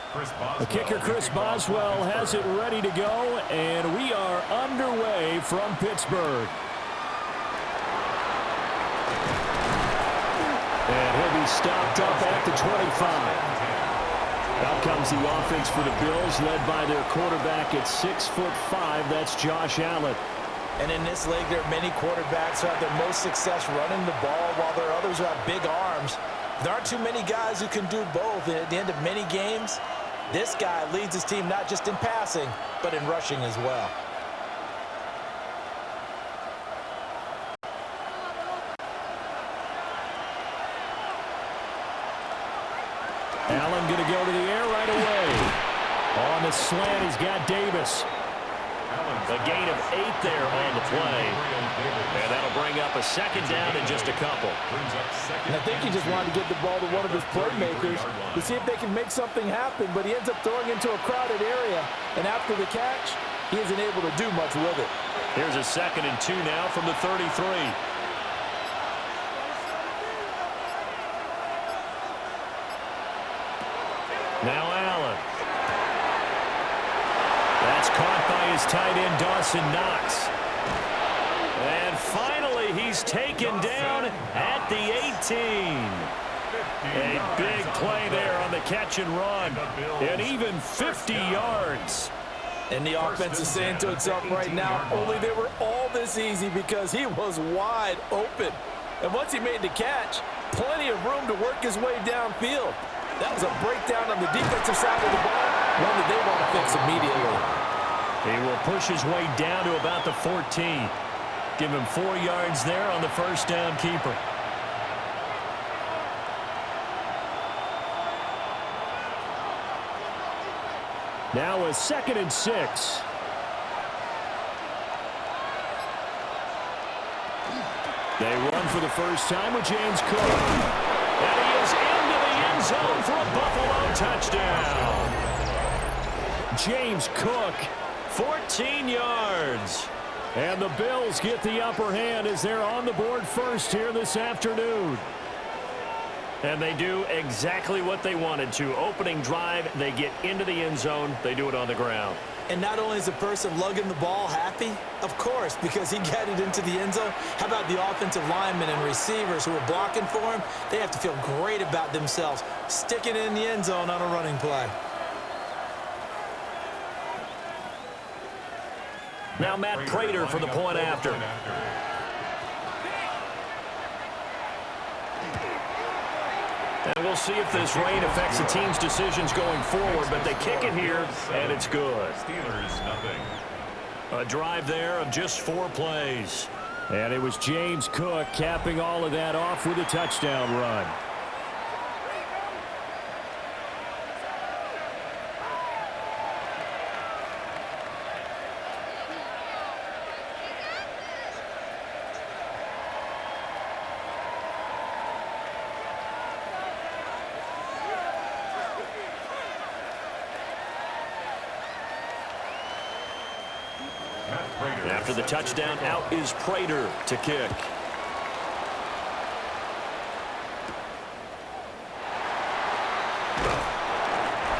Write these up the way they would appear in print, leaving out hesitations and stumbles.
The kicker, Chris Boswell, has it ready to go, and we are underway from Pittsburgh. And he'll be stopped up at the 25. Out comes the offense for the Bills, led by their quarterback at 6'5". That's Josh Allen. And in this league, there are many quarterbacks who have their most success running the ball, while there are others who have big arms. There aren't too many guys who can do both. And at the end of many games, this guy leads his team not just in passing, but in rushing as well. Allen going to go to the air right away. On the slant, he's got Davis. A gain of 8 there on the play. And that'll bring up a second down in just a couple. And I think he just wanted to get the ball to one of his playmakers to see if they can make something happen, but he ends up throwing into a crowded area. And after the catch, he isn't able to do much with it. Here's a 2nd and 2 now from the 33. Now Allen. That's caught by his tight end, Dawson Knox. And finally, he's taken down at the 18. A big play there on the catch and run. And even 50 yards. And the offense is saying to itself right now, only they were all this easy because he was wide open. And once he made the catch, plenty of room to work his way downfield. That was a breakdown on the defensive side of the ball, one that they want to fix immediately. He will push his way down to about the 14. Give him 4 yards there on the first down keeper. Now a 2nd and 6. They run for the first time with James Cook. And he is into the end zone for a Buffalo touchdown. James Cook, 14 yards. And the Bills get the upper hand as they're on the board first here this afternoon. And they do exactly what they wanted to. Opening drive, they get into the end zone. They do it on the ground. And not only is the person lugging the ball happy, of course, because he got it into the end zone. How about the offensive linemen and receivers who are blocking for him? They have to feel great about themselves, sticking it in the end zone on a running play. Now Matt Prater for the point after. And we'll see if this rain affects the team's decisions going forward, but they kick it here, and it's good. A drive there of just 4 plays. And it was James Cook capping all of that off with a touchdown run. After the touchdown, out is Prater to kick.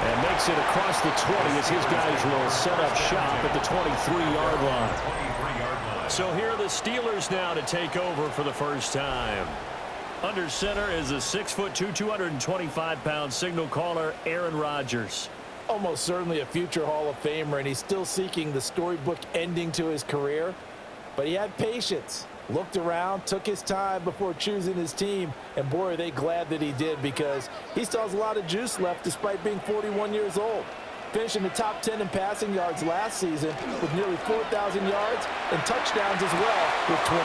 And makes it across the 20 as his guys will set up shop at the 23-yard line. So here are the Steelers now to take over for the first time. Under center is a 6'2", 225-pound signal caller, Aaron Rodgers. Almost certainly a future Hall of Famer, and he's still seeking the storybook ending to his career. But he had patience, looked around, took his time before choosing his team, and boy, are they glad that he did, because he still has a lot of juice left despite being 41 years old. Finishing the top 10 in passing yards last season with nearly 4,000 yards and touchdowns as well with 28.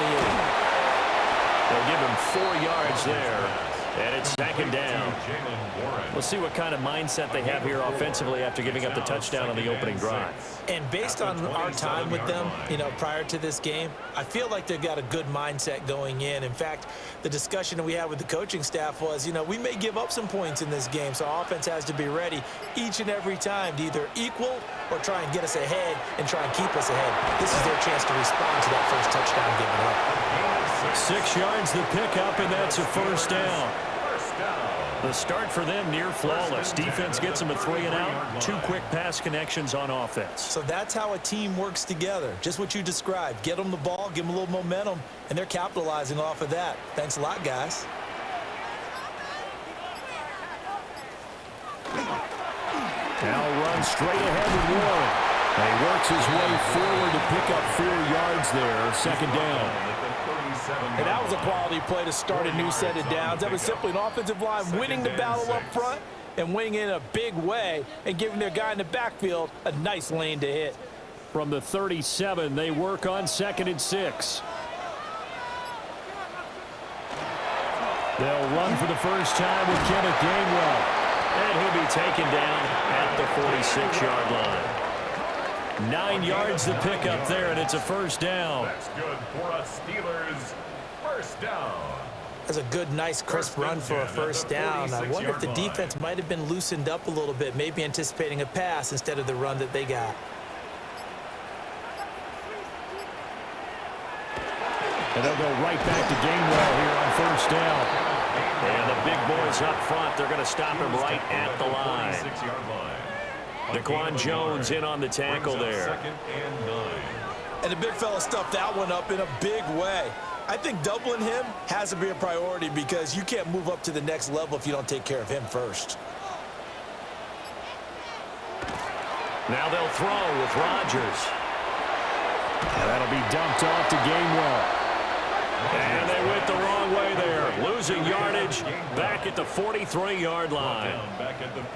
They'll give him 4 yards there. And it's 2nd down. We'll see what kind of mindset they have here offensively after giving up the touchdown on the opening drive. And based on our time with them, prior to this game, I feel like they've got a good mindset going in. In fact, the discussion that we had with the coaching staff was, we may give up some points in this game, so our offense has to be ready each and every time to either equal or try and get us ahead and try and keep us ahead. This is their chance to respond to that first touchdown given up. 6 yards the pickup, and that's a first down. The start for them near flawless. Defense gets them a 3-and-out. 2 quick pass connections on offense. So that's how a team works together. Just what you described. Get them the ball, give them a little momentum, and they're capitalizing off of that. Thanks a lot, guys. Now runs straight ahead with Warren. And he works his way forward to pick up 4 yards there. 2nd down. And that was a quality play to start a new set of downs. That was simply an offensive line winning the battle up front and winning in a big way and giving their guy in the backfield a nice lane to hit. From the 37, they work on 2nd and 6. They'll run for the first time with Kenneth Gainwell. And he'll be taken down at the 46-yard line. 9 yards to pick up there, and it's a 1st down. That's good for us Steelers. 1st down. That's a good, nice, crisp run for a 1st down. I wonder if the defense might have been loosened up a little bit, maybe anticipating a pass instead of the run that they got. And they'll go right back to Gainwell here on 1st down. And the big boys up front, they're going to stop him right at the line. 46-yard line. Daquan Jones in on the tackle there. 2nd and 9. And the big fella stuffed that one up in a big way. I think doubling him has to be a priority because you can't move up to the next level if you don't take care of him first. Now they'll throw with Rodgers. And that'll be dumped off to Gainwell. And they went the wrong way there. Losing yardage back at the 43-yard line.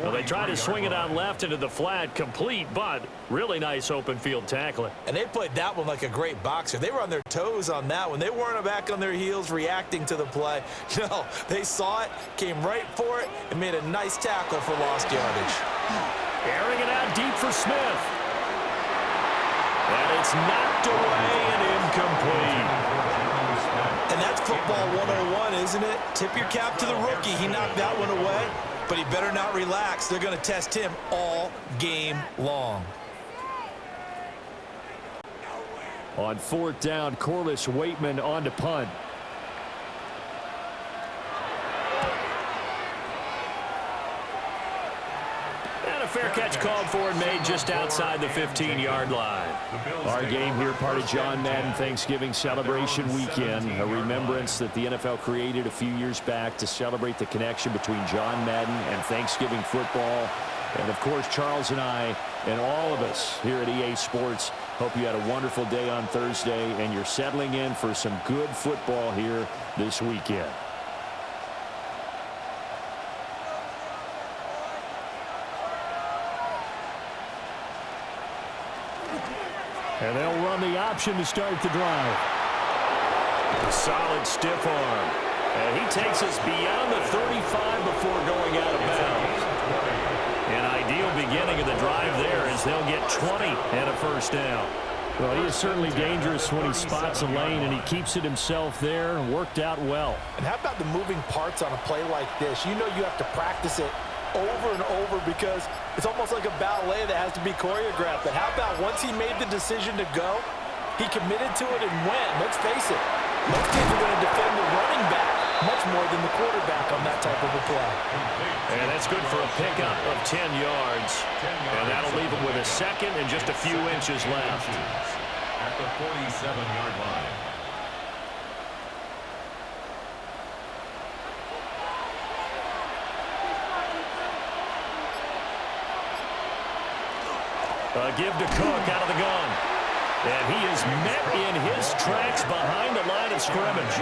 Well, they tried to swing it on left into the flat, complete, but really nice open field tackling. And they played that one like a great boxer. They were on their toes on that one. They weren't back on their heels reacting to the play. No, they saw it, came right for it, and made a nice tackle for lost yardage. Airing it out deep for Smith. And it's knocked away and incomplete. And that's football 101, isn't it? Tip your cap to the rookie. He knocked that one away, but he better not relax. They're going to test him all game long. On 4th down, Corliss Waitman on to punt. And a fair catch called for and made just outside the 15-yard line. Our game here, part of John Madden Thanksgiving Celebration Weekend, a remembrance that the NFL created a few years back to celebrate the connection between John Madden and Thanksgiving football. And, of course, Charles and I and all of us here at EA Sports hope you had a wonderful day on Thursday and you're settling in for some good football here this weekend. And they'll run the option to start the drive. A solid stiff arm. And he takes us beyond the 35 before going out of bounds. An ideal beginning of the drive there as they'll get 20 and a 1st down. Well, he is certainly dangerous when he spots a lane, and he keeps it himself there and worked out well. And how about the moving parts on a play like this? You know you have to practice it over and over because it's almost like a ballet that has to be choreographed. But how about once he made the decision to go, he committed to it and went. Let's face it, most teams are going to defend the running back much more than the quarterback on that type of a play. And that's good for a pickup of 10 yards. And that'll leave him with a 2nd and just a few inches left. At the 47-yard line. Give to Cook out of the gun. And he is met in his tracks behind the line of scrimmage.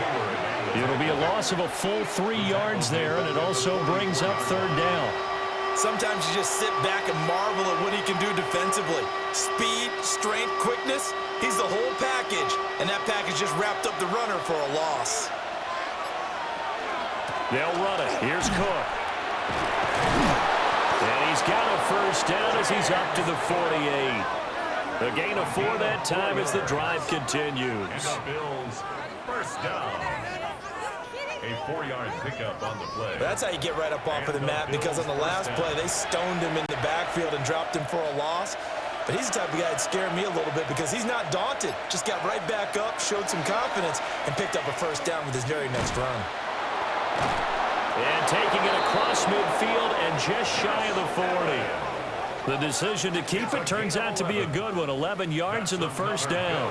It'll be a loss of a full 3 yards there, and it also brings up 3rd down. Sometimes you just sit back and marvel at what he can do defensively. Speed, strength, quickness, he's the whole package. And that package just wrapped up the runner for a loss. They'll run it. Here's Cook. And he's got a 1st down as he's up to the 48. A gain of 4 that time as the drive continues. Bills, 1st down. A 4-yard pickup on the play. That's how you get right up off of the mat, because on the last play, they stoned him in the backfield and dropped him for a loss. But he's the type of guy that scared me a little bit because he's not daunted. Just got right back up, showed some confidence, and picked up a 1st down with his very next run. And taking it across midfield and just shy of the 40. The decision to keep it turns out to be a good one. 11 yards in the first down.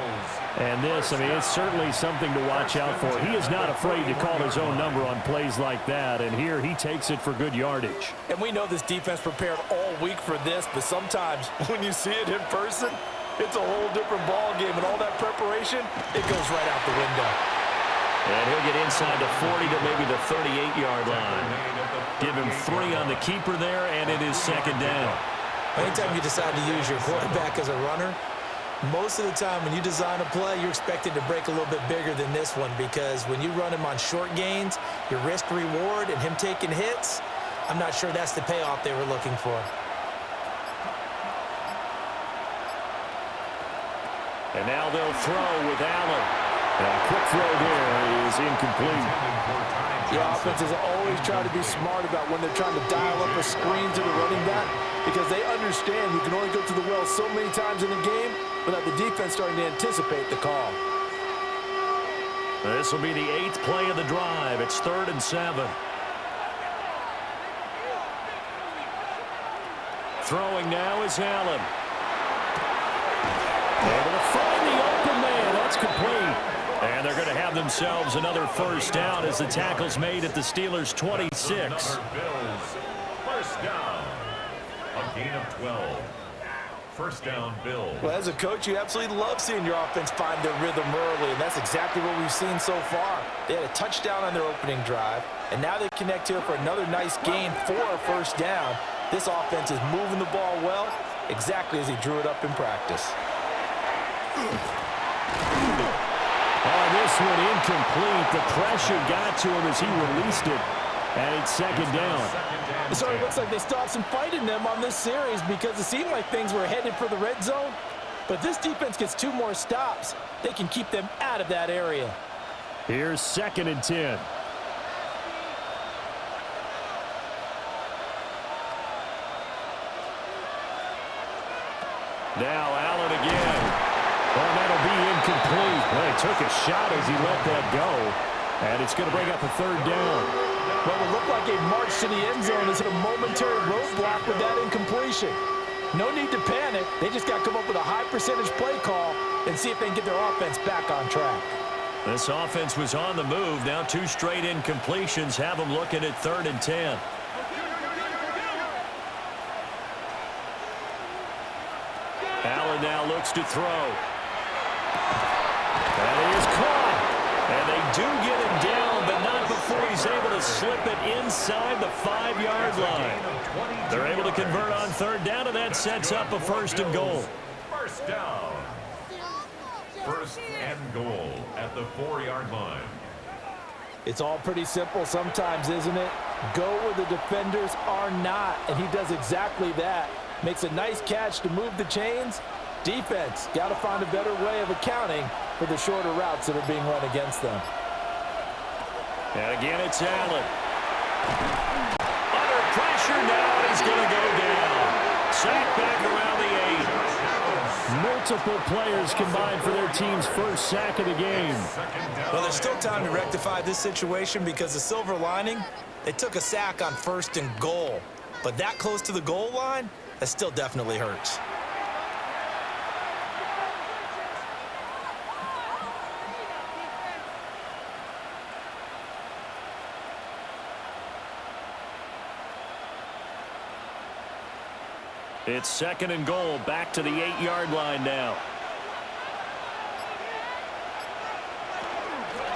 And this, I mean, it's certainly something to watch out for. He is not afraid to call his own number on plays like that. And here he takes it for good yardage. And we know this defense prepared all week for this, but sometimes when you see it in person, it's a whole different ball game. And all that preparation, it goes right out the window. And he'll get inside the 40 to maybe the 38-yard line. Give him 3 on the keeper there, and it is second down. Anytime you decide to use your quarterback as a runner, most of the time when you design a play, you're expected to break a little bit bigger than this one, because when you run him on short gains, your risk-reward and him taking hits, I'm not sure that's the payoff they were looking for. And now they'll throw with Allen. And a quick throw there is incomplete. The offenses always try to be smart about when they're trying to dial up a screen to the running back, because they understand you can only go to the well so many times in a game without the defense starting to anticipate the call. This will be the 8th play of the drive. It's 3rd and 7. Throwing now is Allen. Able to find the open man. That's complete. And they're going to have themselves another first down as the tackle's made at the Steelers' 26. First down. A gain of 12. First down, Bills. Well, as a coach, you absolutely love seeing your offense find their rhythm early, and that's exactly what we've seen so far. They had a touchdown on their opening drive, and now they connect here for another nice gain for a first down. This offense is moving the ball well, exactly as he drew it up in practice. Oh, this one incomplete. The pressure got to him as he released it. And it's second down. So it looks like they still have some fight in them on this series, because it seemed like things were headed for the red zone. But this defense gets 2 more stops. They can keep them out of that area. Here's 2nd and 10. Now Allen again. Oh, that'll be incomplete. Well, he took a shot as he let that go. And it's going to bring up a 3rd down. Well, it looked like a march to the end zone is hit a momentary roadblock with that incompletion. No need to panic. They just got to come up with a high percentage play call and see if they can get their offense back on track. This offense was on the move. Now 2 straight incompletions have them looking at 3rd and 10. Allen now looks to throw. And he is caught. And they do get him down, but not before he's able to slip it inside the 5-yard line. They're able to convert on 3rd down, and that sets up a 1st and goal. First down. 1st and goal at the 4-yard line. It's all pretty simple sometimes, isn't it? Go where the defenders are not, and he does exactly that. Makes a nice catch to move the chains. Defense got to find a better way of accounting for the shorter routes that are being run against them. And again, it's Allen. Under pressure now, and he's going to go down. Sack back around the 8. Multiple players combined for their team's first sack of the game. Well, there's still time to rectify this situation, because the silver lining, they took a sack on 1st and goal. But that close to the goal line, that still definitely hurts. It's 2nd and goal, back to the 8-yard line now.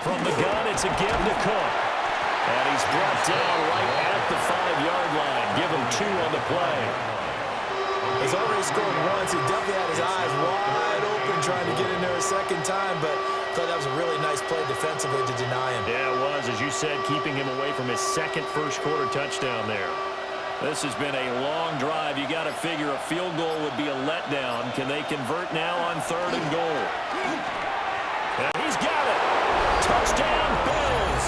From the gun, it's a give to Cook. And he's brought down right at the 5-yard line. Give him 2 on the play. He's already scored once. He definitely had his eyes wide open trying to get in there a 2nd time, but I thought that was a really nice play defensively to deny him. Yeah, it was, as you said, keeping him away from his 2nd first-quarter touchdown there. This has been a long drive. You got to figure a field goal would be a letdown. Can they convert now on 3rd and goal? And he's got it. Touchdown, Bills.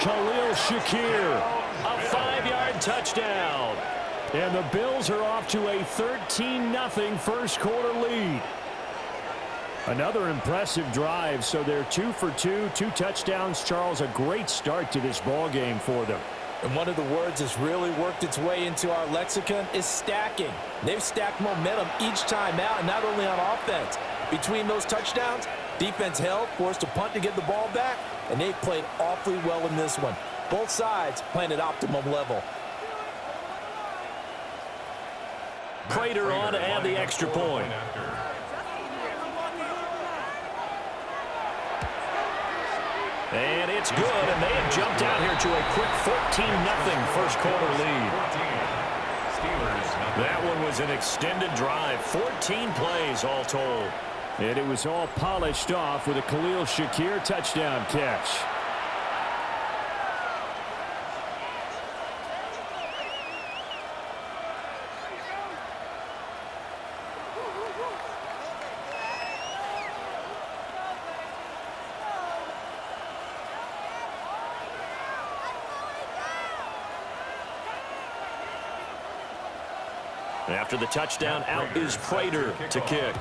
Khalil Shakir, a 5-yard touchdown. And the Bills are off to a 13-0 first-quarter lead. Another impressive drive, so they're 2 for 2, 2 touchdowns. Charles, a great start to this ball game for them. And one of the words that's really worked its way into our lexicon is stacking. They've stacked momentum each time out, and not only on offense. Between those touchdowns, defense held, forced a punt to get the ball back, and they've played awfully well in this one. Both sides playing at optimum level. Prater on to add the extra point. And it's good, and they have jumped out here to a quick 14-0 first quarter lead. That one was an extended drive, 14 plays all told. And it was all polished off with a Khalil Shakir touchdown catch. After the touchdown, out is Prater to kick.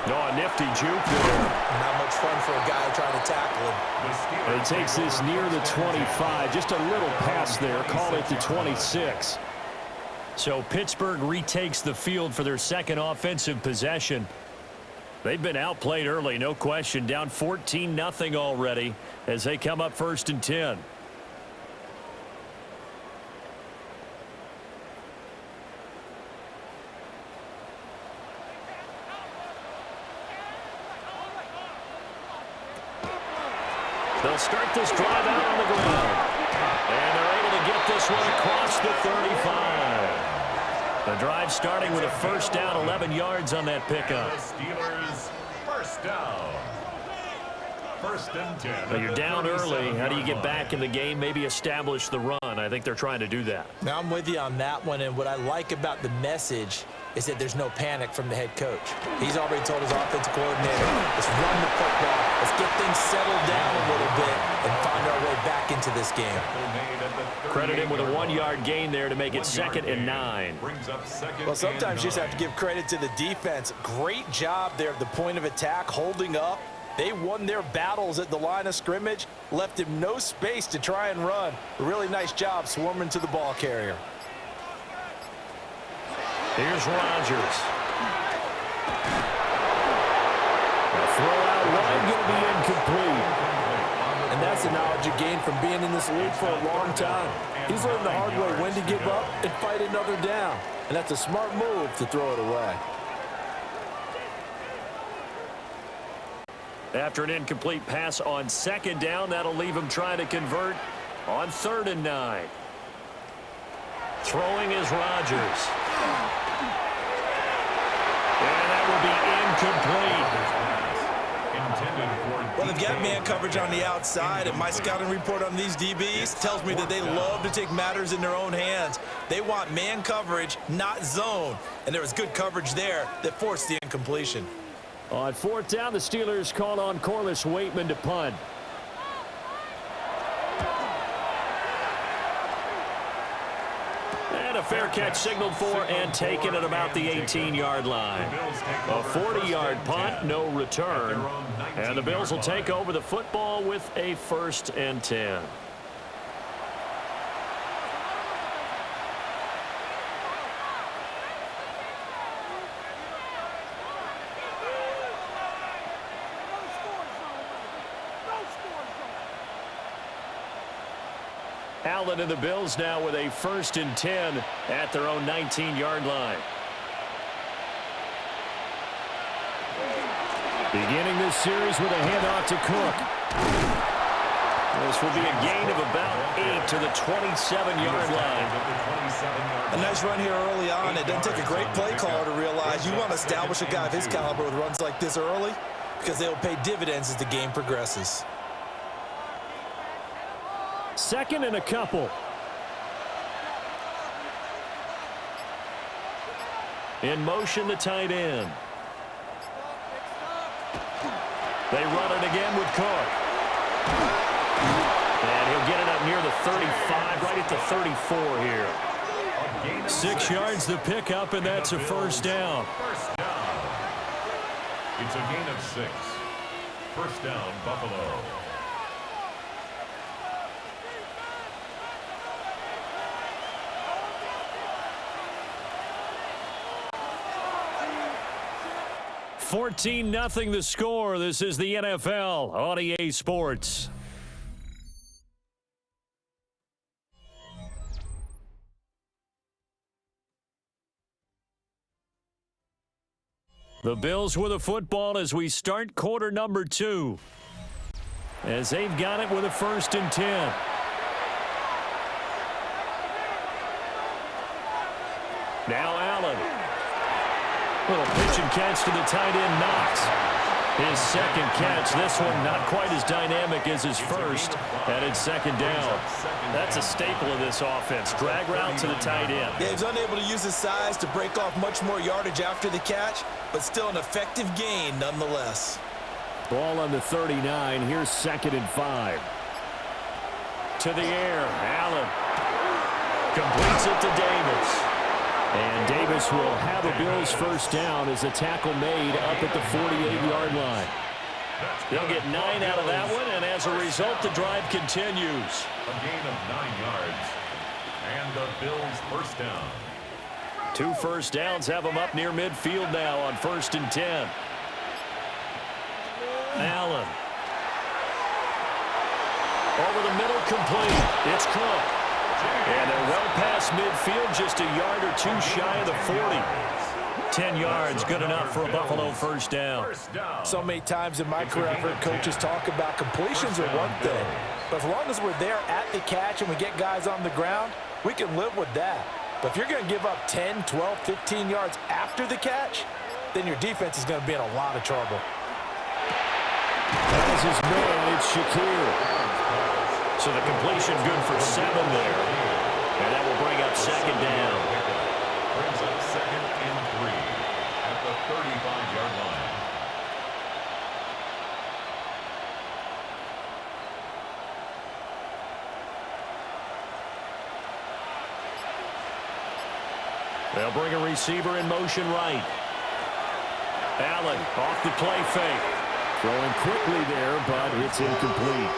Oh, a nifty juke there. Not much fun for a guy trying to tackle him. And he takes this near the 25. Just a little pass there. Call it the 26. So Pittsburgh retakes the field for their second offensive possession. They've been outplayed early, no question. Down 14-0 already as they come up 1st and 10. They'll start this drive out on the ground. And they're able to get this one across the 35. The drive starting with a first down, 11 yards on that pickup. Steelers first down. 1st and 10. Now you're down early. How do you get back in the game, maybe establish the run? I think they're trying to do that. Now I'm with you on that one, and what I like about the message is that there's no panic from the head coach. He's already told his offensive coordinator, let's run the football, let's get things settled down a little bit and find our way back into this game. Credit him with a 1-yard gain there to make it 2nd and 9. Well, sometimes you just have to give credit to the defense. Great job there at the point of attack, holding up. They won their battles at the line of scrimmage, left him no space to try and run. A really nice job swarming to the ball carrier. Here's Rodgers. The throw out wide going to be incomplete. And that's the knowledge you gain from being in this league for a long time. He's learned the hard way when to give up and fight another down. And that's a smart move to throw it away. After an incomplete pass on 2nd down, that'll leave him trying to convert on 3rd and 9. Throwing is Rodgers. And that will be incomplete. Well, they've got man coverage on the outside, and my scouting report on these DBs tells me that they love to take matters in their own hands. They want man coverage, not zone. And there was good coverage there that forced the incompletion. On 4th down, the Steelers call on Corliss Waitman to punt. And a fair catch signaled for and taken at about the 18-yard line. A 40-yard punt, no return. And the Bills will take over the football with a 1st and 10. Allen and the Bills now with a 1st and 10 at their own 19-yard line. Beginning this series with a handoff to Cook. This will be a gain of about 8 to the 27-yard line. A nice run here early on. It doesn't take a great play caller to realize you want to establish a guy of his caliber with runs like this early because they'll pay dividends as the game progresses. 2nd and a couple. In motion, the tight end. They run it again with Cook. And he'll get it up near the 35, right at the 34 here. 6 yards the pickup, and that's a first down. First down. It's a gain of 6. First down, Buffalo. $14-0 the score. This is the NFL on EA Sports. The Bills with a football as we start quarter number 2. As they've got it with a 1st and 10. Now Allen. Little pitch and catch to the tight end, Knox. His second catch. This one not quite as dynamic as his first. And it's 2nd down. That's a staple of this offense. Drag route to the tight end. Yeah, he's unable to use his size to break off much more yardage after the catch, but still an effective gain nonetheless. Ball on the 39. Here's 2nd and 5. To the air. Allen completes it to Davis. And Davis will have a Bills first down as a tackle made up at the 48-yard line. They'll get 9 out of that one, and as a result, the drive continues. A gain of 9 yards. And the Bills first down. 2 first downs have them up near midfield now on 1st and 10. Allen. Over the middle, complete. It's Cook. And they're well past midfield, just a yard or 2 shy of the 40. 10 yards, good enough for a Buffalo first down. So many times in my career, I've heard coaches talk about completions are one thing. But as long as we're there at the catch and we get guys on the ground, we can live with that. But if you're going to give up 10, 12, 15 yards after the catch, then your defense is going to be in a lot of trouble. That is his man, it's Shakir. So the completion good for 7 there. And that will bring up 2nd down. Brings up 2nd and 3 at the 35-yard line. They'll bring a receiver in motion right. Allen off the play fake. Throwing quickly there, but it's incomplete.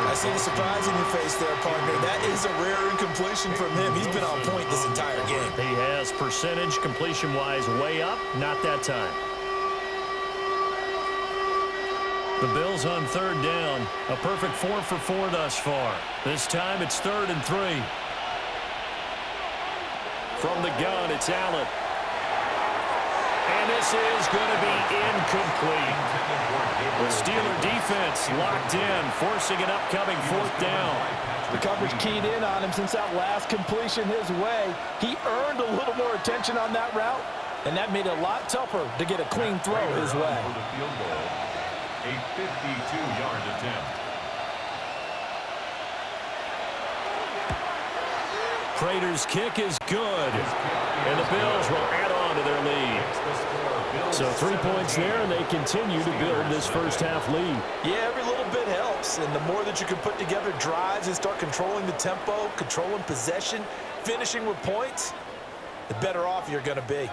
I see the surprise in your face there, partner. That is a rare incompletion from him. He's been on point this entire game. He has percentage completion-wise way up. Not that time. The Bills on 3rd down. A perfect 4 for 4 thus far. This time it's 3rd and 3. From the gun, it's Allen. And this is going to be incomplete. The Steeler defense locked in, forcing an upcoming 4th down. The coverage keyed in on him since that last completion his way. He earned a little more attention on that route, and that made it a lot tougher to get a clean throw his way. A 52-yard attempt. Prater's kick is good, and the Bills will add on to their lead. So 3 points there, and they continue to build this first half lead. Yeah, every little bit helps, and the more that you can put together drives and start controlling the tempo, controlling possession, finishing with points, the better off you're going to be.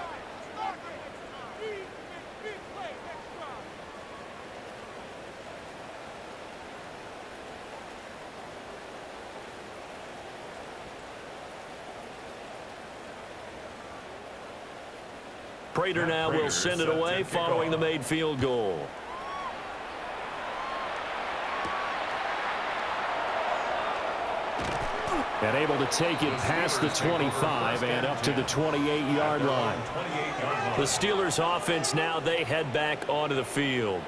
Prater now will send it away following the made field goal. And able to take it past the 25 and up to the 28-yard line. The Steelers offense now, they head back onto the field.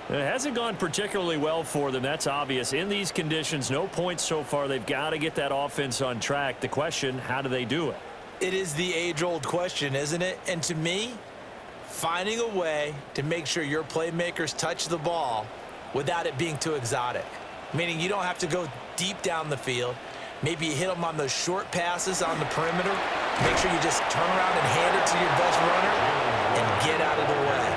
It hasn't gone particularly well for them. That's obvious. In these conditions, no points so far. They've got to get that offense on track. The question, how do they do it? It is the age-old question, isn't it? And to me, finding a way to make sure your playmakers touch the ball without it being too exotic. Meaning you don't have to go deep down the field. Maybe you hit them on those short passes on the perimeter. Make sure you just turn around and hand it to your best runner and get out of the way.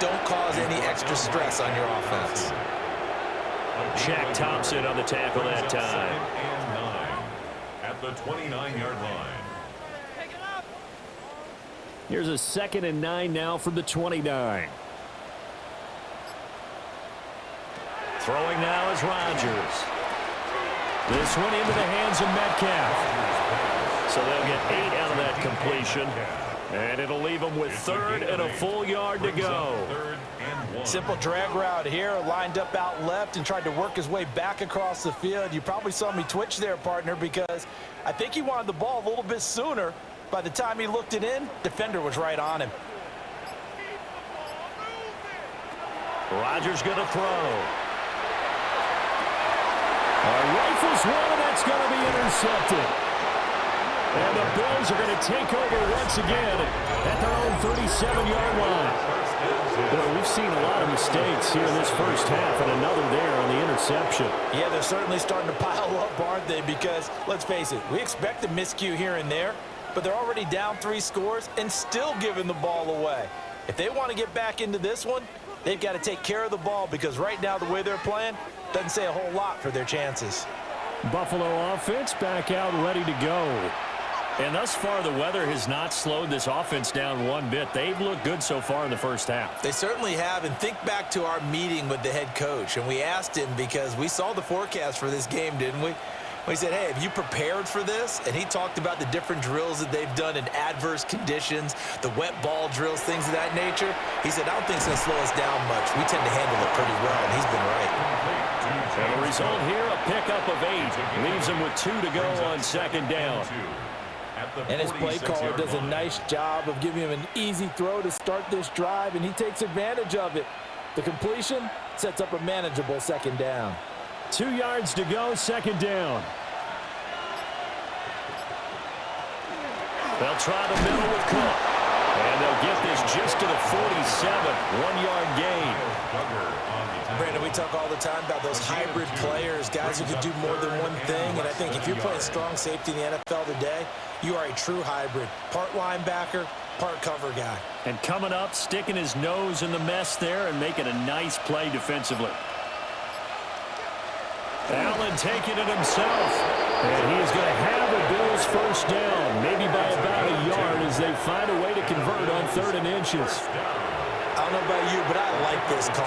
Don't cause any extra stress on your offense. Shaq Thompson on the tackle that time. At the 29-yard line. Here's a 2nd and 9 now from the 29. Throwing now is Rodgers. This one into the hands of Metcalf. So they'll get 8 out of that completion. And it'll leave them with 3rd and a full yard to go. Simple drag route here, lined up out left and tried to work his way back across the field. You probably saw me twitch there, partner, because I think he wanted the ball a little bit sooner. By the time he looked it in, defender was right on him. Rodgers going to throw. Rifles one, and that's going to be intercepted. And the Bills are going to take over once again at their own 37-yard line. Boy, we've seen a lot of mistakes here in this first half, and another there on the interception. Yeah, they're certainly starting to pile up, aren't they? Because, let's face it, we expect a miscue here and there, but they're already down 3 scores and still giving the ball away. If they want to get back into this one, they've got to take care of the ball, because right now the way they're playing doesn't say a whole lot for their chances. Buffalo offense back out ready to go. And thus far, the weather has not slowed this offense down one bit. They've looked good so far in the first half. They certainly have. And think back to our meeting with the head coach. And we asked him, because we saw the forecast for this game, didn't we? We said, hey, have you prepared for this? And he talked about the different drills that they've done in adverse conditions, the wet ball drills, things of that nature. He said, I don't think it's going to slow us down much. We tend to handle it pretty well, and he's been right. And the result here, a pickup of 8. Leaves him with 2 to go on 2nd down. And his play caller does a nice job of giving him an easy throw to start this drive, and he takes advantage of it. The completion sets up a manageable 2nd down. 2 yards to go, 2nd down. They'll try the middle with Cook. And they'll get this just to the 47. 1-yard gain. Brandon, we talk all the time about those hybrid players, guys who can do more than one thing. And I think if you're playing strong safety in the NFL today, you are a true hybrid. Part linebacker, part cover guy. And coming up, sticking his nose in the mess there and making a nice play defensively. Allen taking it himself. And he is going to have the Bills first down, maybe by about a yard as they find a way to convert on 3rd and inches. I don't know about you, but I like this call.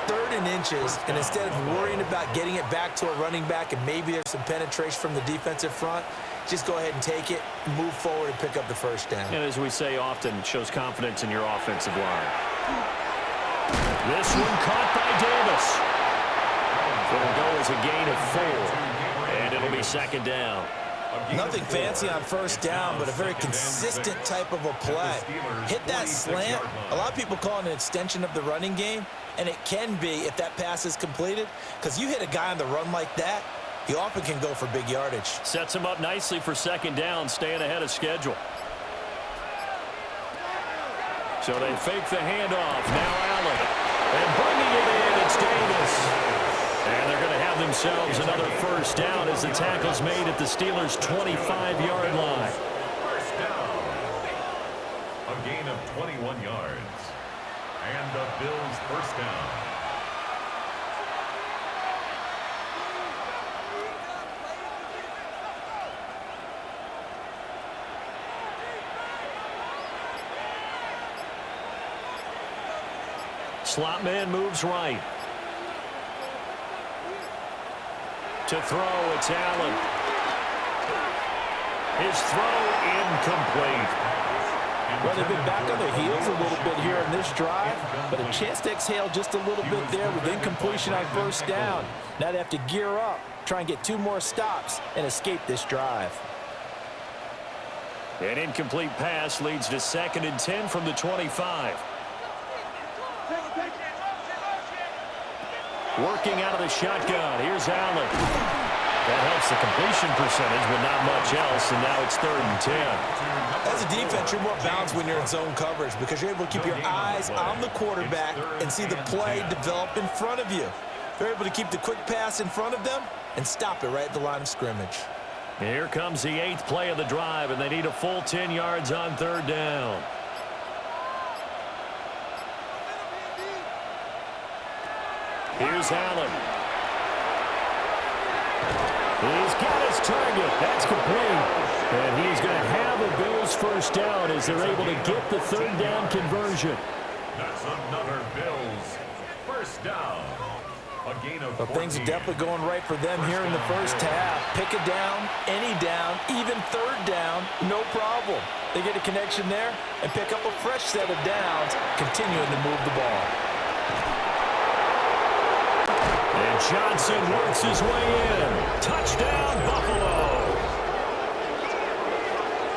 3rd and inches, and instead of worrying about getting it back to a running back and maybe there's some penetration from the defensive front, just go ahead and take it, move forward, and pick up the first down. And as we say often, it shows confidence in your offensive line. This one caught by Davis. It'll go as a gain of 4, and it'll be 2nd down. Nothing fancy on first down, but a very consistent type of a play. Hit that slant. A lot of people call it an extension of the running game, and it can be if that pass is completed, because you hit a guy on the run like that, he often can go for big yardage. Sets him up nicely for 2nd down, staying ahead of schedule. So they fake the handoff. Now Allen. And bringing it in, it's Davis. And they're going to have themselves another first down as the tackle's made at the Steelers' 25-yard line. First down. A gain of 21 yards. And the Bills' first down. Slot man moves right. To throw, it's Allen. His throw incomplete. Well, they've been back on their heels a little bit here in this drive, but a chance to exhale just a little bit there with incompletion on first down. Now they have to gear up, try and get 2 more stops, and escape this drive. An incomplete pass leads to 2nd and 10 from the 25. Working out of the shotgun. Here's Allen. That helps the completion percentage, but not much else, and now it's 3rd and 10. As a defense, you're more balanced when you're in zone coverage because you're able to keep your eyes on the quarterback and see the play develop in front of you. They're able to keep the quick pass in front of them and stop it right at the line of scrimmage. Here comes the 8th play of the drive, and they need a full 10 yards on 3rd down. Here's Allen. He's got his target. That's complete. And he's going to have a Bills first down as they're able to get the third down conversion. That's another Bills first down. A gain of 14. Things are definitely going right for them here in the first half. Pick a down, any down, even third down, no problem. They get a connection there and pick up a fresh set of downs, continuing to move the ball. And Johnson works his way in. Touchdown, Buffalo.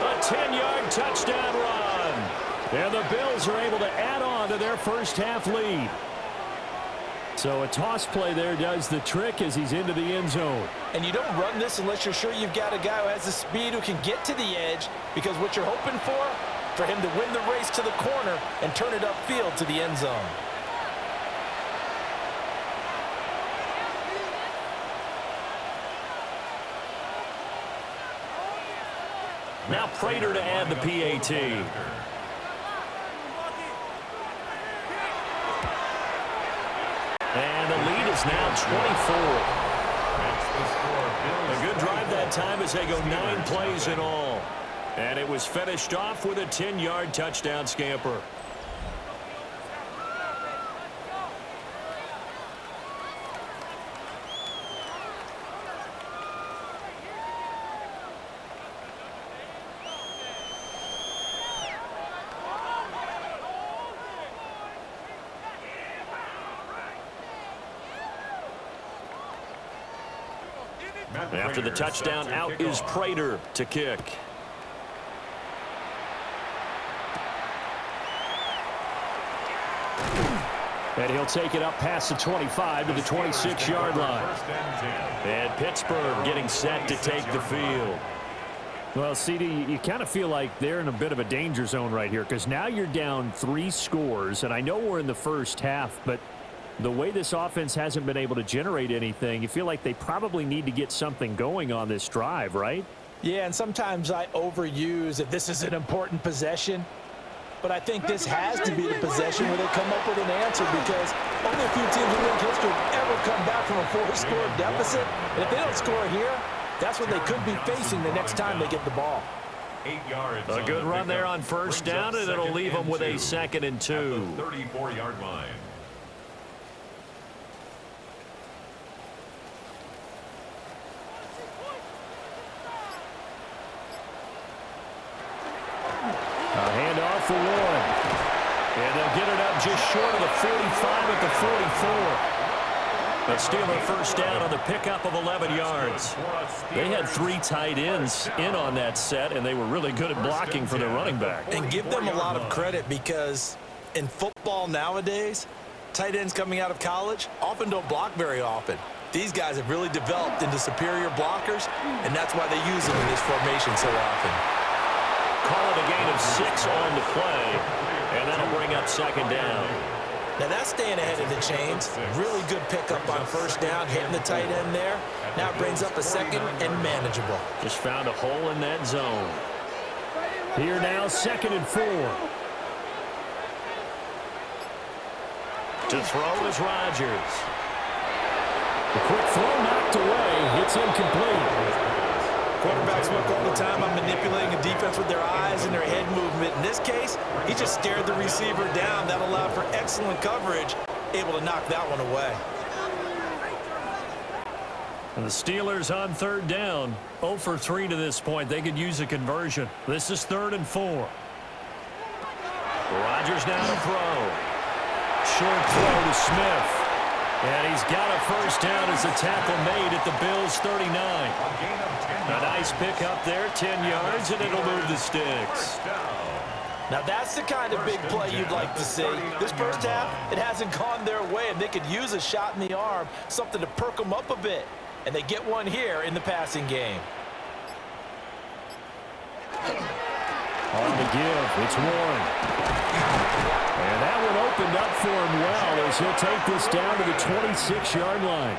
A 10-yard touchdown run. And the Bills are able to add on to their first half lead. So a toss play there does the trick as he's into the end zone. And you don't run this unless you're sure you've got a guy who has the speed who can get to the edge, because what you're hoping for him to win the race to the corner and turn it upfield to the end zone. Now Prater to add the PAT. And the lead is now 24. A good drive that time as they go 9 plays in all. And it was finished off with a 10-yard touchdown scamper. After the touchdown, out is Prater to kick. And he'll take it up past the 25 to the 26-yard line. And Pittsburgh getting set to take the field. Well, CD, you kind of feel like they're in a bit of a danger zone right here, because now you're down 3 scores, and I know we're in the first half, but the way this offense hasn't been able to generate anything, you feel like they probably need to get something going on this drive, right? Yeah, and sometimes I overuse that this is an important possession, but I think this has to be the possession where they come up with an answer, because only a few teams in league history have ever come back from a 4-score deficit. And if they don't score here, that's what they could be facing the next time they get the ball. 8 yards. A good run there on first down, and it'll leave them with a 2nd and 2. At the 34-yard line. A handoff for Warren. And they'll get it up just short of the 45 at the 44. A Steeler first down on the pickup of 11 yards. They had 3 tight ends in on that set, and they were really good at blocking for their running back. And give them a lot of credit, because in football nowadays, tight ends coming out of college often don't block very often. These guys have really developed into superior blockers, and that's why they use them in this formation so often. Call it a gain of 6 on the play, and that'll bring up 2nd down. Now that's staying ahead of the chains. Really good pickup on first down, hitting the tight end there. Now it brings up a 2nd and manageable. Just found a hole in that zone. Here now, 2nd and 4. To throw is Rodgers. The quick throw knocked away. It's incomplete. Quarterbacks work all the time on manipulating a defense with their eyes and their head movement. In this case, he just stared the receiver down. That allowed for excellent coverage, able to knock that one away. And the Steelers on third down, 0 for 3 to this point. They could use a conversion. This is 3rd and 4. Rodgers now to throw. Short throw to Smith. And he's got a first down as the tackle made at the Bills' 39. A nice pick up there, 10 yards, and it'll move the sticks. Now that's the kind of big play you'd like to see. This first half, it hasn't gone their way, and they could use a shot in the arm, something to perk them up a bit. And they get one here in the passing game. On the give, it's Warren. And that one opened up for him well as he'll take this down to the 26-yard line.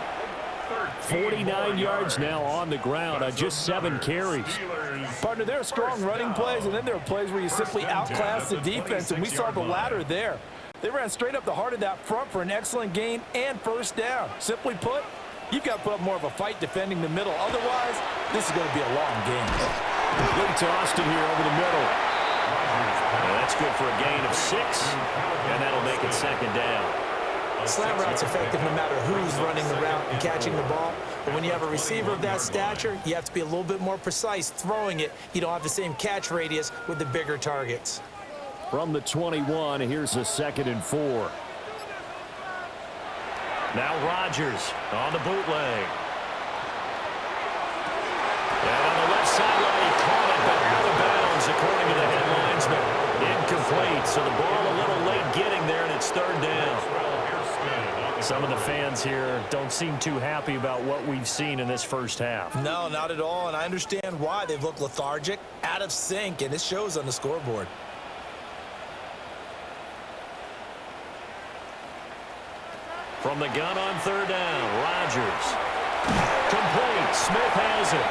49 yards now on the ground on just 7 carries. Partner, there are strong running plays, and then there are plays where you simply outclass the defense, and we saw the latter there. They ran straight up the heart of that front for an excellent gain and first down. Simply put, You've got to put up more of a fight defending the middle. Otherwise, this is going to be a long game. Good toss in here over the middle. Well, that's good for a gain of 6, and that'll make it second down. Slant route's effective no matter who's running the route and catching the ball. But when you have a receiver of that stature, you have to be a little bit more precise throwing it. You don't have the same catch radius with the bigger targets. From the 21, here's a 2nd and 4. Now Rodgers on the bootleg. And on the left sideline, he caught it, but out of bounds, according to the head linesman. Incomplete, so the ball a little late getting there, and it's 3rd down. Some of the fans here don't seem too happy about what we've seen in this first half. No, not at all, and I understand why. They've looked lethargic, out of sync, and it shows on the scoreboard. From the gun on 3rd down, Rodgers. Complete. Smith has it.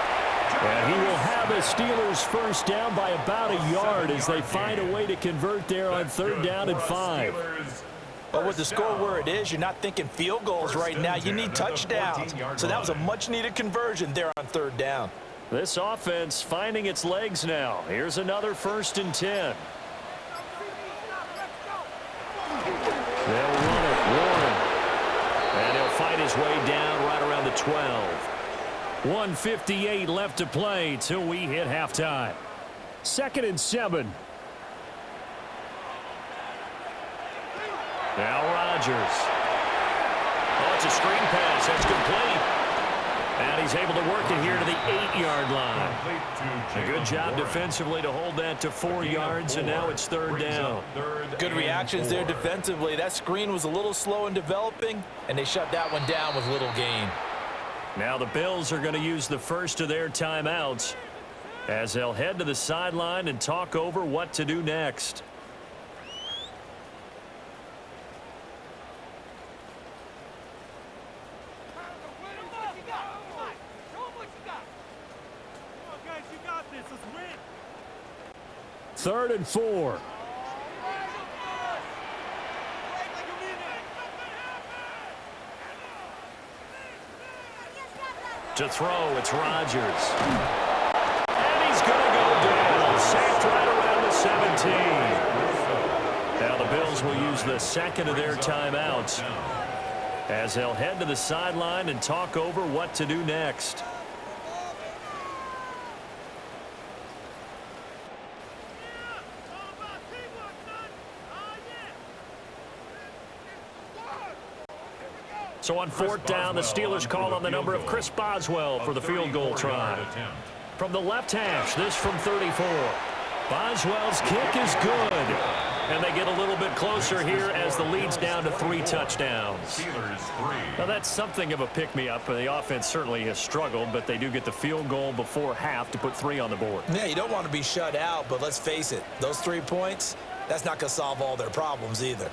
And he will have the Steelers first down by about a yard as they find a way to convert there on 3rd down and 5. But with the score where it is, you're not thinking field goals right now. You need touchdowns. So that was a much-needed conversion there on 3rd down. This offense finding its legs now. Here's another 1st and 10. They'll run it. Warren. And he'll fight his way down right around the 12. 1:58 left to play till we hit halftime. 2nd and 7. Now Rodgers. Oh, it's a screen pass. That's complete. And he's able to work it here to the 8-yard line. A good job defensively to hold that to 4 yards, and now it's 3rd down. Good reactions there defensively. That screen was a little slow in developing, and they shut that one down with little gain. Now the Bills are going to use the first of their timeouts as they'll head to the sideline and talk over what to do next. Third and 4. To throw, it's Rodgers. And he's going to go down. Sacked right around the 17. Now the Bills will use the 2nd of their timeouts as they'll head to the sideline and talk over what to do next. So on 4th down, the Steelers call on the number of Chris Boswell for the field goal try. From the left hash, this from 34. Boswell's kick is good. And they get a little bit closer here as the lead's down to 3 touchdowns. Now that's something of a pick-me-up. The offense certainly has struggled, but they do get the field goal before half to put 3 on the board. Yeah, you don't want to be shut out, but let's face it. Those 3 points, that's not going to solve all their problems either.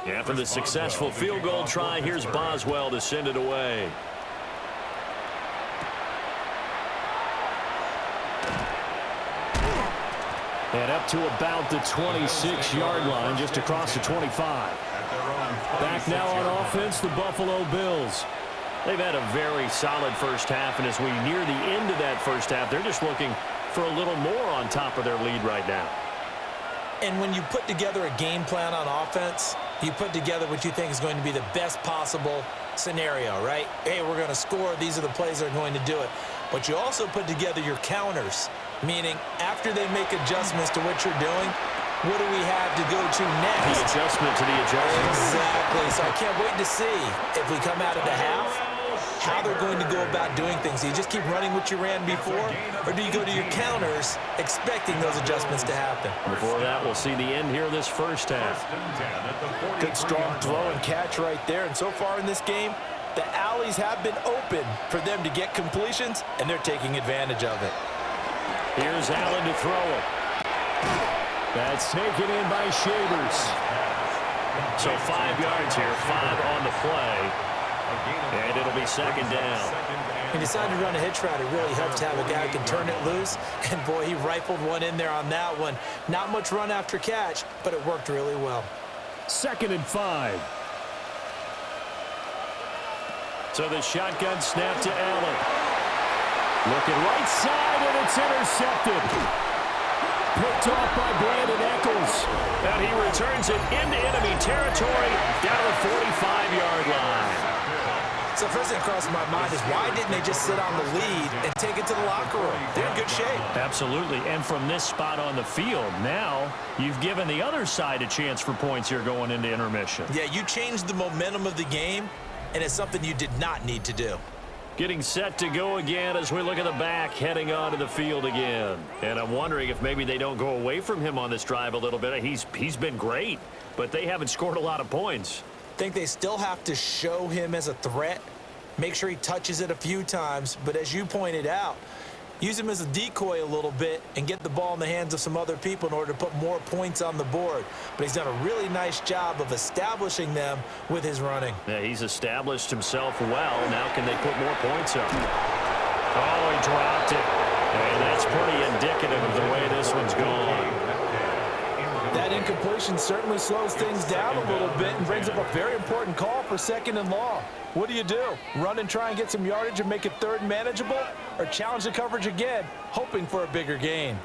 After the successful field goal try, here's Boswell to send it away. And up to about the 26-yard line, just across the 25. Back now on offense, the Buffalo Bills. They've had a very solid first half, and as we near the end of that first half, they're just looking for a little more on top of their lead right now. And when you put together a game plan on offense, you put together what you think is going to be the best possible scenario, right? Hey, we're going to score. These are the plays that are going to do it. But you also put together your counters, meaning after they make adjustments to what you're doing, what do we have to go to next? The adjustment to the adjustment. Exactly. So I can't wait to see if we come out of the half, how they're going to go about doing things. Do you just keep running what you ran before, or do you go to your counters expecting those adjustments to happen? Before that, we'll see the end here of this first half. Good strong throw and catch right there. And so far in this game, the alleys have been open for them to get completions, and they're taking advantage of it. Here's Allen to throw it. That's taken in by Shavers. So 5 yards here, 5 on the play. And it'll be second down. He decided to run a hitch route. It really helps to have a guy who can turn it loose. And, boy, he rifled one in there on that one. Not much run after catch, but it worked really well. 2nd and 5. So the shotgun snap to Allen. Looking right side, and it's intercepted. Picked off by Brandon Echols. And he returns it into enemy territory down the 45-yard line. So first thing across my mind is why didn't they just sit on the lead and take it to the locker room? They're in good shape. Absolutely. And from this spot on the field, now you've given the other side a chance for points here going into intermission. Yeah, you changed the momentum of the game, and it's something you did not need to do. Getting set to go again as we look at the back heading onto the field again. And I'm wondering if maybe they don't go away from him on this drive a little bit. He's been great, but they haven't scored a lot of points. I think they still have to show him as a threat, make sure he touches it a few times, but as you pointed out, use him as a decoy a little bit and get the ball in the hands of some other people in order to put more points on the board. But he's done a really nice job of establishing them with his running. Yeah, he's established himself well. Now can they put more points up? Oh, he dropped it. And that's pretty indicative of the way this one's gone. That incompletion certainly slows things down a little bit and brings up a very important call for 2nd and long. What do? Run and try and get some yardage and make it 3rd and manageable? Or challenge the coverage again, hoping for a bigger gain?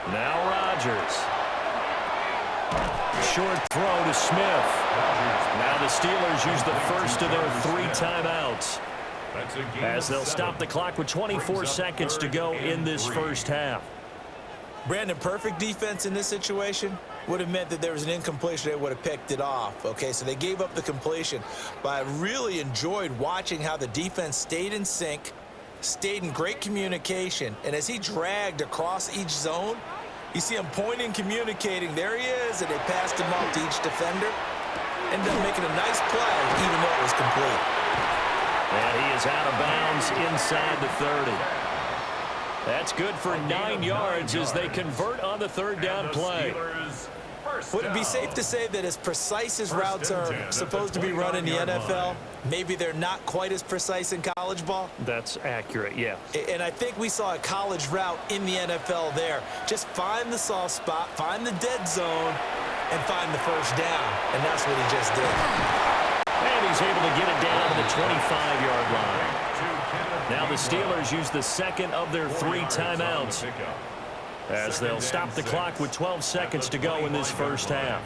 Now Rodgers. Short throw to Smith. Now the Steelers use the first of their 3 timeouts, as they'll stop the clock with 24 seconds to go in this first half. Brandon, perfect defense in this situation would have meant that there was an incompletion. They would have picked it off. Okay, so they gave up the completion. But I really enjoyed watching how the defense stayed in sync, stayed in great communication. And as he dragged across each zone, you see him pointing, communicating. There he is, and they passed him off to each defender. Ended up making a nice play, even though it was complete. And he is out of bounds inside the 30. That's good for 9 yards as they convert on the 3rd down play. Would it be safe to say that as precise as routes are supposed to be run in the NFL, maybe they're not quite as precise in college ball? That's accurate, yeah. And I think we saw a college route in the NFL there. Just find the soft spot, find the dead zone, and find the first down. And that's what he just did. And he's able to get it down to the 25-yard line. Now the Steelers use the 2nd of their 3 timeouts, as they'll stop the clock with 12 seconds to go in this first half.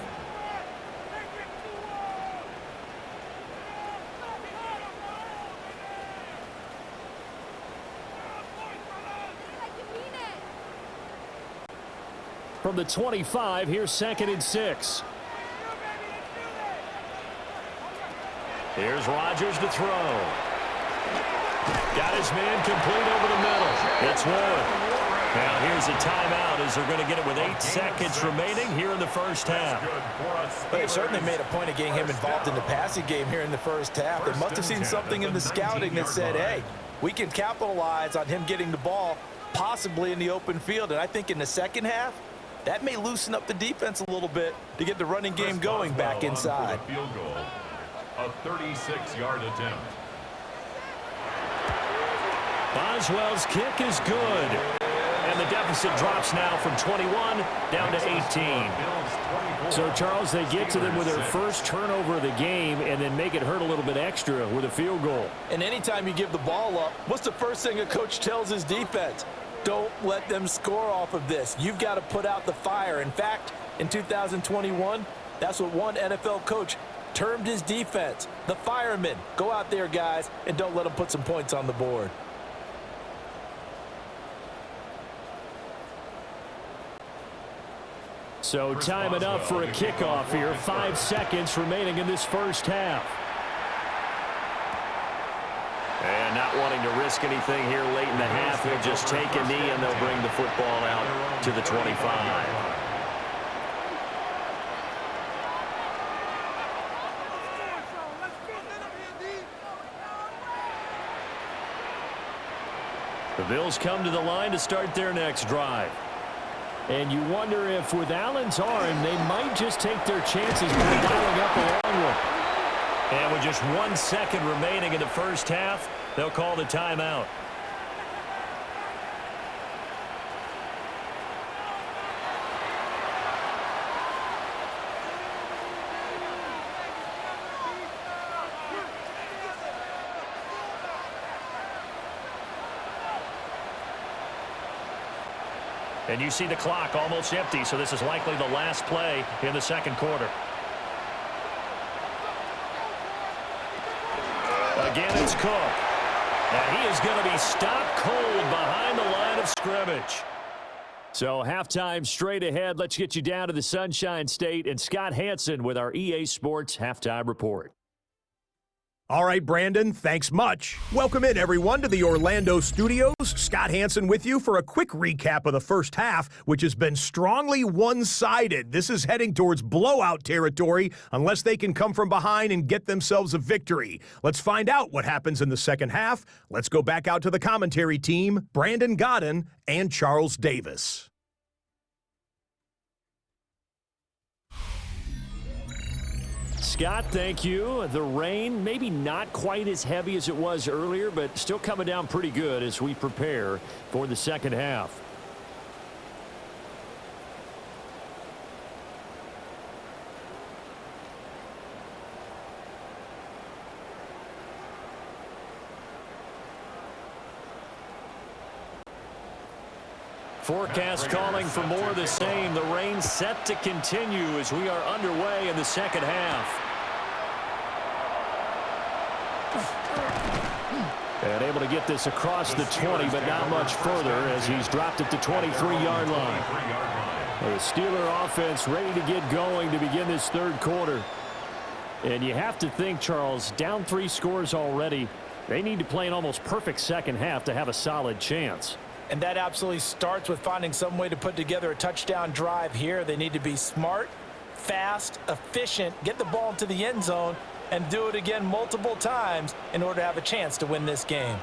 From the 25, here's 2nd and 6. Here's Rodgers to throw. Got his man complete over the middle. It's Warren. Now here's a timeout as they're going to get it with 8 seconds remaining here in the first half. But they certainly made a point of getting him involved in the passing game here in the first half. They must have seen something in the scouting that said, hey, we can capitalize on him getting the ball possibly in the open field. And I think in the second half, that may loosen up the defense a little bit to get the running game going back inside. Field goal, a 36-yard attempt. Boswell's kick is good. And the deficit drops now from 21 down to 18. So, Charles, they get to them with their first turnover of the game and then make it hurt a little bit extra with a field goal. And anytime you give the ball up, what's the first thing a coach tells his defense? Don't let them score off of this. You've got to put out the fire. In fact, in 2021, that's what one NFL coach termed his defense, the firemen. Go out there, guys, and don't let them put some points on the board. So time enough for a kickoff here. 5 seconds remaining in this first half. And not wanting to risk anything here late in the half, he'll just take a knee and they'll bring the football out to the 25. The Bills come to the line to start their next drive. And you wonder if with Allen's arm, they might just take their chances by dialing up a long one. And with just 1 second remaining in the first half, they'll call the timeout. And you see the clock almost empty, so this is likely the last play in the second quarter. Again, it's Cook. And he is going to be stopped cold behind the line of scrimmage. So halftime straight ahead. Let's get you down to the Sunshine State and Scott Hansen with our EA Sports Halftime Report. All right, Brandon, thanks much. Welcome in, everyone, to the Orlando studios. Scott Hansen with you for a quick recap of the first half, which has been strongly one-sided. This is heading towards blowout territory unless they can come from behind and get themselves a victory. Let's find out what happens in the second half. Let's go back out to the commentary team, Brandon Godden and Charles Davis. Scott, thank you. The rain, maybe not quite as heavy as it was earlier, but still coming down pretty good as we prepare for the second half. Forecast calling for more of the same. The rain set to continue as we are underway in the second half. And able to get this across the 20, but not much further as he's dropped it to 23-yard line. The Steeler offense ready to get going to begin this third quarter. And you have to think, Charles, down 3 scores already. They need to play an almost perfect second half to have a solid chance. And that absolutely starts with finding some way to put together a touchdown drive here. They need to be smart, fast, efficient, get the ball into the end zone, and do it again multiple times in order to have a chance to win this game.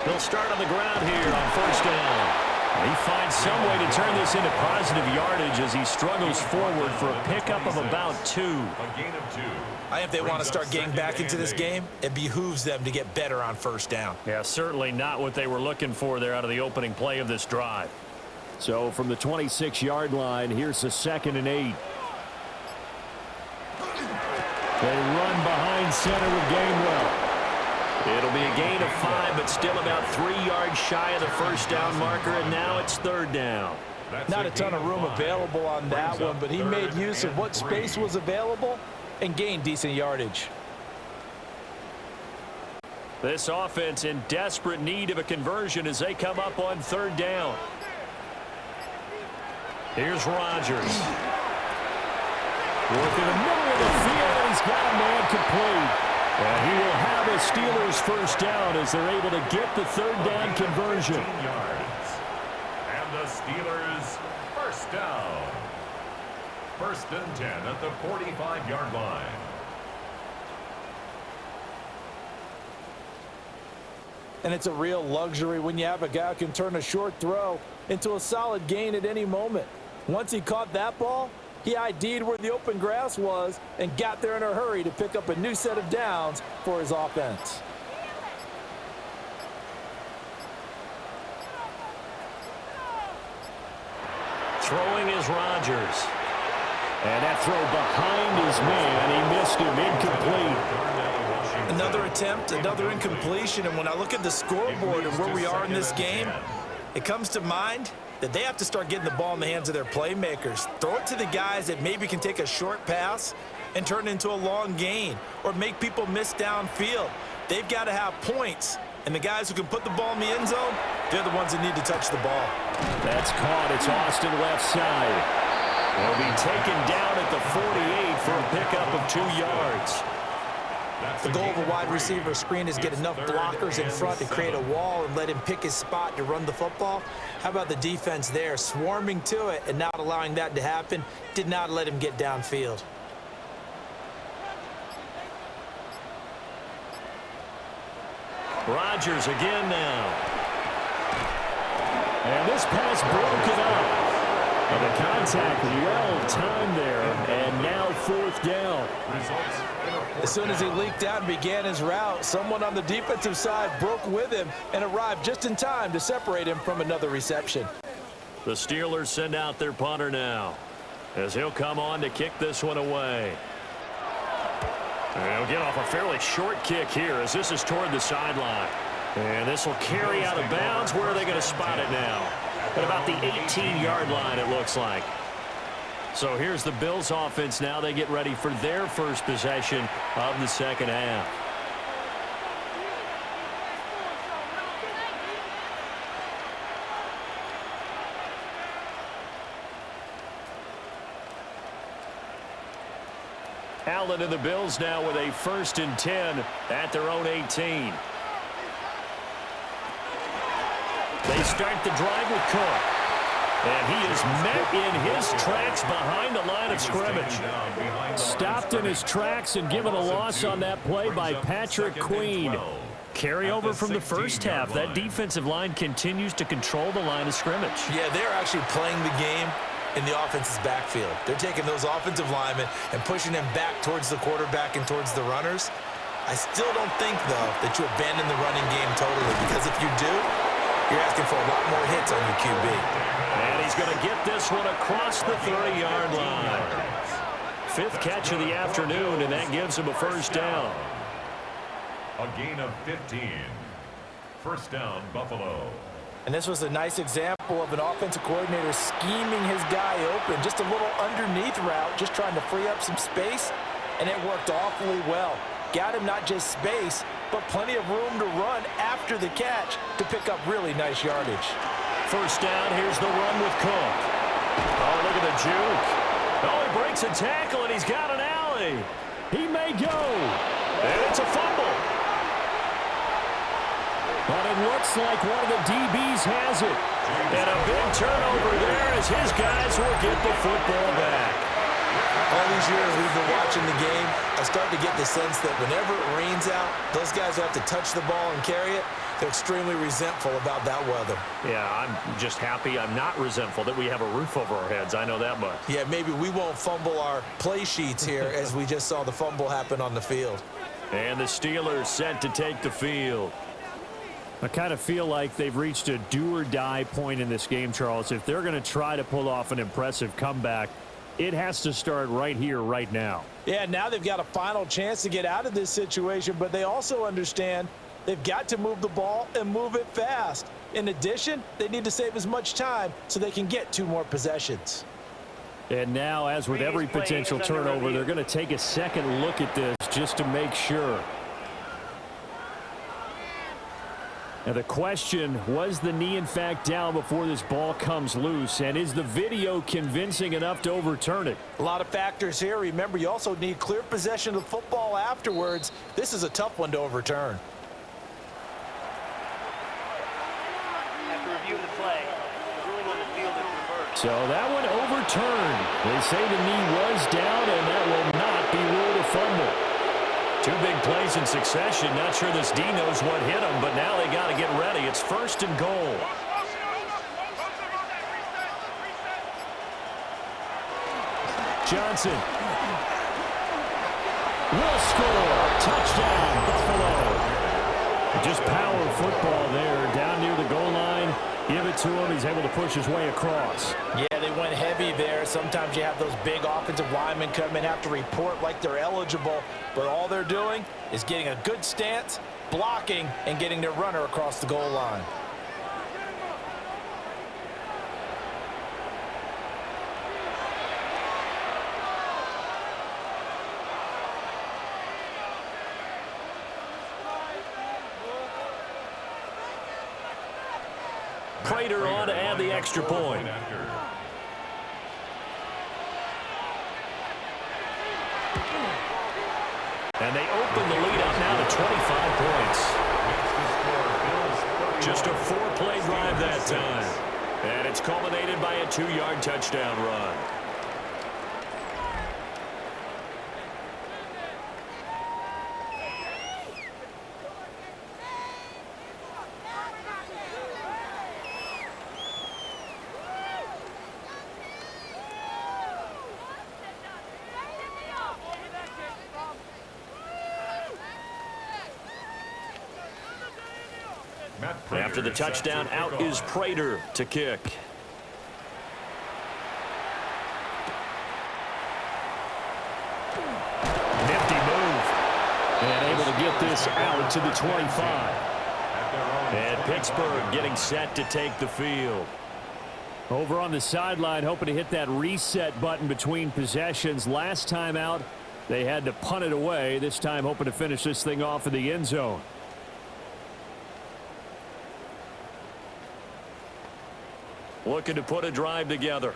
They'll start on the ground here on first down. He finds some way to turn this into positive yardage as he struggles forward for a pickup of about 2. A gain of 2. I think if they want to start getting back into this game, it behooves them to get better on first down. Yeah, certainly not what they were looking for there out of the opening play of this drive. So from the 26-yard line, here's the 2nd and 8. They run behind center with Gainwell. It'll be a gain of 5, but still about 3 yards shy of the first down marker, and now it's third down. Not a ton of room available on that one, but he made use of what space was available and gained decent yardage. This offense in desperate need of a conversion as they come up on third down. Here's Rodgers. Working the middle of the field, and he's got a man complete. And he will have a Steelers first down as they're able to get the third down conversion. Yards. And the Steelers first down. 1st and 10 at the 45-yard line. And it's a real luxury when you have a guy who can turn a short throw into a solid gain at any moment. Once he caught that ball, he ID'd where the open grass was and got there in a hurry to pick up a new set of downs for his offense. Throwing is Rodgers. And that throw behind his man, he missed him, incomplete. Another attempt, another incompletion, and when I look at the scoreboard and where we are in this game, it comes to mind that they have to start getting the ball in the hands of their playmakers. Throw it to the guys that maybe can take a short pass and turn it into a long gain or make people miss downfield. They've got to have points, and the guys who can put the ball in the end zone, they're the ones that need to touch the ball. That's caught. It's Austin left side. Will be taken down at the 48 for a pickup of 2 yards. The goal of a wide receiver screen is get enough blockers in front to create a wall and let him pick his spot to run the football. How about the defense there, swarming to it and not allowing that to happen, did not let him get downfield. Rodgers again now. And this pass broken up. And the contact well timed there, and now 4th down. As soon as he leaked out and began his route, someone on the defensive side broke with him and arrived just in time to separate him from another reception. The Steelers send out their punter now, as he'll come on to kick this one away. And he'll get off a fairly short kick here as this is toward the sideline. And this will carry out of bounds. Where are they going to spot it now? At about the 18-yard line, it looks like. So here's the Bills offense now. They get ready for their first possession of the second half. Allen and the Bills now with a 1st and 10 at their own 18. They start the drive with Cook. And he is met in his tracks behind the line of scrimmage. Stopped in his tracks and given a loss on that play by Patrick Queen. Carryover from the first half. That defensive line continues to control the line of scrimmage. Yeah, they're actually playing the game in the offense's backfield. They're taking those offensive linemen and pushing them back towards the quarterback and towards the runners. I still don't think, though, that you abandon the running game totally, because if you do, you're asking for a lot more hits on your QB. And he's going to get this one across the 30-yard line. 5th catch of the afternoon, and that gives him a 1st down. A gain of 15. 1st down, Buffalo. And this was a nice example of an offensive coordinator scheming his guy open. Just a little underneath route, just trying to free up some space, and it worked awfully well. Got him not just space, but plenty of room to run after the catch to pick up really nice yardage. 1st down, here's the run with Cook. Oh, look at the juke. Oh, he breaks a tackle, and he's got an alley. He may go. And it's a fumble. But it looks like one of the DBs has it. And a big turnover there as his guys will get the football back. All these years we've been watching the game, I start to get the sense that whenever it rains out, those guys who have to touch the ball and carry it, they're extremely resentful about that weather. Yeah, I'm just happy I'm not resentful that we have a roof over our heads. I know that much. Yeah, maybe we won't fumble our play sheets here as we just saw the fumble happen on the field. And the Steelers set to take the field. I kind of feel like they've reached a do-or-die point in this game, Charles. If they're going to try to pull off an impressive comeback, it has to start right here, right now. Yeah, now they've got a final chance to get out of this situation, but they also understand they've got to move the ball and move it fast. In addition, they need to save as much time so they can get 2 more possessions. And now, as with every potential turnover, they're going to take a second look at this just to make sure. Now the question, was the knee in fact down before this ball comes loose? And is the video convincing enough to overturn it? A lot of factors here. Remember, you also need clear possession of the football afterwards. This is a tough one to overturn. After reviewing the play, the ruling on the field is reversed. So that one overturned. They say the knee was down, and that will not be ruled a fumble. 2 big plays in succession. Not sure this D knows what hit him, but now they got to get ready. It's 1st and goal. Johnson will score. Touchdown, Buffalo. Just power football there down near the goal line. Give it to him. He's able to push his way across. Yeah, they went heavy there. Sometimes you have those big offensive linemen come in, have to report like they're eligible, but all they're doing is getting a good stance, blocking, and getting their runner across the goal line. Prater on to add the extra point. And they open the lead up now to 25 points. Just a 4-play drive that time. And it's culminated by a 2-yard touchdown run. After the touchdown, out is Prater to kick. Nifty move. And able to get this out to the 25. And Pittsburgh getting set to take the field. Over on the sideline, hoping to hit that reset button between possessions. Last time out, they had to punt it away. This time hoping to finish this thing off in the end zone. Looking to put a drive together.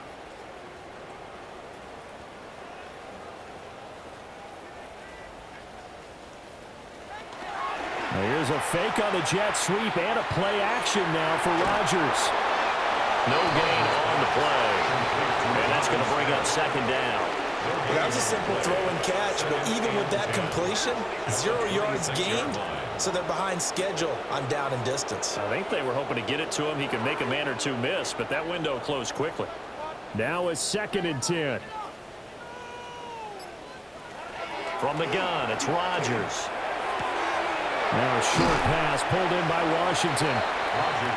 Now here's a fake on the jet sweep and a play action now for Rodgers. No gain on the play. And that's going to bring up second down. That was a simple throw and catch, but even with that completion, 0 yards gained, so they're behind schedule on down and distance. I think they were hoping to get it to him. He could make a man or two miss, but that window closed quickly. Now a 2nd and 10. From the gun, it's Rodgers. Now a short pass pulled in by Washington.